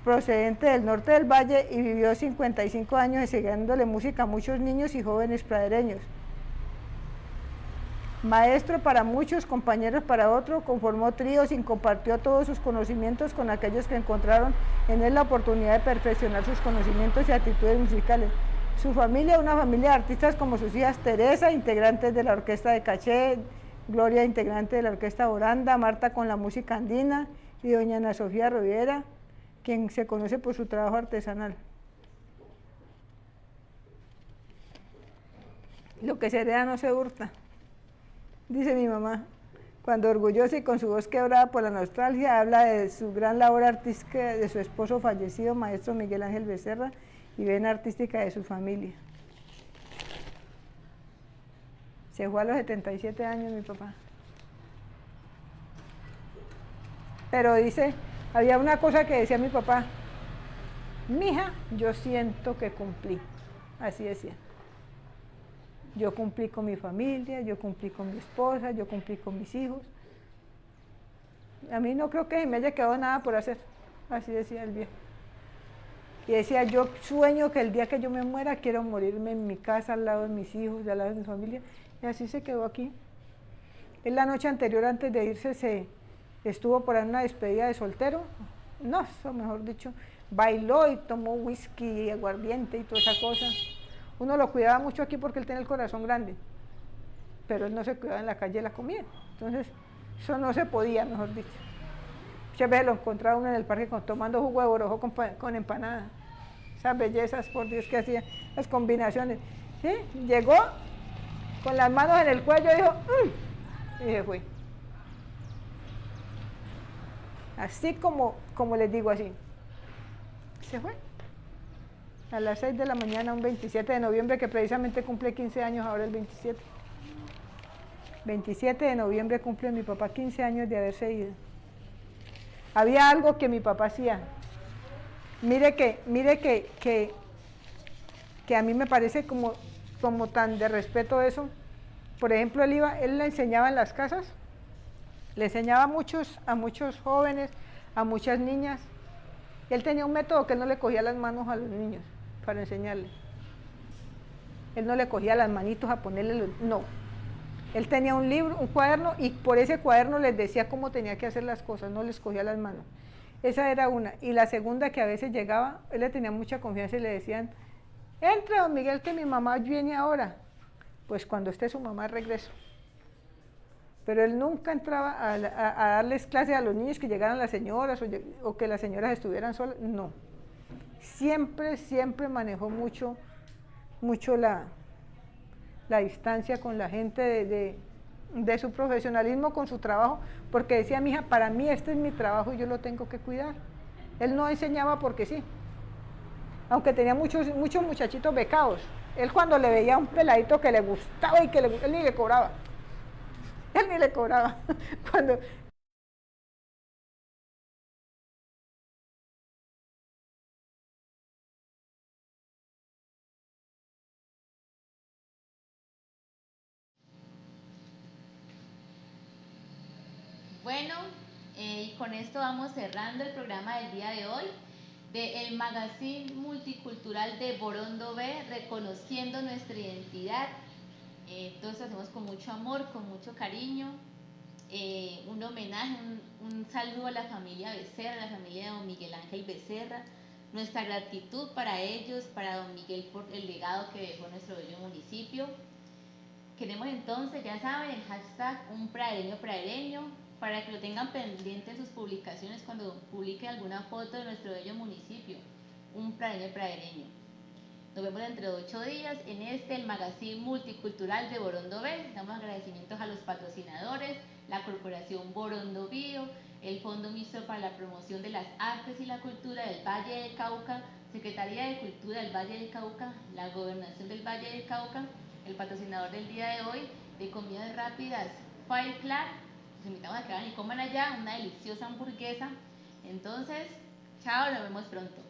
procedente del norte del valle y vivió 55 años enseñándole música a muchos niños y jóvenes pradereños. Maestro para muchos, compañeros para otros, conformó tríos y compartió todos sus conocimientos con aquellos que encontraron en él la oportunidad de perfeccionar sus conocimientos y actitudes musicales. Su familia, una familia de artistas como sus hijas Teresa, integrantes de la orquesta de Caché, Gloria, integrante de la orquesta Oranda, Marta con la música andina y doña Ana Sofía Riviera, quien se conoce por su trabajo artesanal. Lo que se hereda no se hurta, dice mi mamá, cuando orgullosa y con su voz quebrada por la nostalgia habla de su gran labor artística de su esposo fallecido, maestro Miguel Ángel Becerra, y vena artística de su familia. Se fue a los 77 años mi papá. Pero dice, había una cosa que decía mi papá, mija, yo siento que cumplí, así decía. Yo cumplí con mi familia, yo cumplí con mi esposa, yo cumplí con mis hijos. A mí no creo que me haya quedado nada por hacer, así decía el viejo. Y decía, yo sueño que el día que yo me muera, quiero morirme en mi casa, al lado de mis hijos, al lado de mi familia. Y así se quedó aquí. En la noche anterior, antes de irse, estuvo por ahí en una despedida de soltero. No, eso mejor dicho, bailó y tomó whisky y aguardiente y toda esa cosa. Uno lo cuidaba mucho aquí porque él tenía el corazón grande, pero él no se cuidaba en la calle de la comida. Entonces, eso no se podía, mejor dicho. Muchas veces lo encontraba uno en el parque tomando jugo de borojo con empanada. esas bellezas, por Dios, que hacía, las combinaciones. ¿Sí? Llegó con las manos en el cuello y dijo, y se fue. Así como les digo, así. Se fue. A las 6 de la mañana, un 27 de noviembre, que precisamente cumple 15 años ahora el 27. 27 de noviembre cumple mi papá 15 años de haberse ido. Había algo que mi papá hacía. Mire que a mí me parece como tan de respeto eso. Por ejemplo, él le enseñaba en las casas, le enseñaba a muchos jóvenes, a muchas niñas. Él tenía un método que él no le cogía las manos a los niños para enseñarles. Él no le cogía las manitos a ponerle no. Él tenía un libro, un cuaderno, y por ese cuaderno les decía cómo tenía que hacer las cosas, no les cogía las manos. Esa era una. Y la segunda, que a veces llegaba, él le tenía mucha confianza y le decían, entre, don Miguel, que mi mamá viene ahora. Pues cuando esté su mamá regreso. Pero él nunca entraba a darles clases a los niños, que llegaran las señoras o que las señoras estuvieran solas, no. Siempre manejó mucho la distancia con la gente de su profesionalismo, con su trabajo, porque decía, mi hija, para mí este es mi trabajo y yo lo tengo que cuidar. Él no enseñaba porque sí, aunque tenía muchos muchachitos becados. Él, cuando le veía a un peladito que le gustaba y él ni le cobraba. Él ni le cobraba. Cuando Bueno, y con esto vamos cerrando el programa del día de hoy del Magazine Multicultural de Borondo B, reconociendo nuestra identidad. Todos lo hacemos con mucho amor, con mucho cariño. Un homenaje, un saludo a la familia Becerra, a la familia de don Miguel Ángel Becerra. Nuestra gratitud para ellos, para don Miguel, por el legado que dejó nuestro bello municipio. Queremos entonces, ya saben, el hashtag un pradereño, para que lo tengan pendiente en sus publicaciones cuando publiquen alguna foto de nuestro bello municipio, un pradereño. Nos vemos dentro de 8 días en el Magazine Multicultural de Borondo B. Damos agradecimientos a los patrocinadores, la Corporación Borondo Bio, el Fondo Mixto para la Promoción de las Artes y la Cultura del Valle del Cauca, Secretaría de Cultura del Valle del Cauca, la Gobernación del Valle del Cauca, el patrocinador del día de hoy de comidas rápidas, Fire Club. Los invitamos a que vayan y coman allá una deliciosa hamburguesa. Entonces, chao, nos vemos pronto.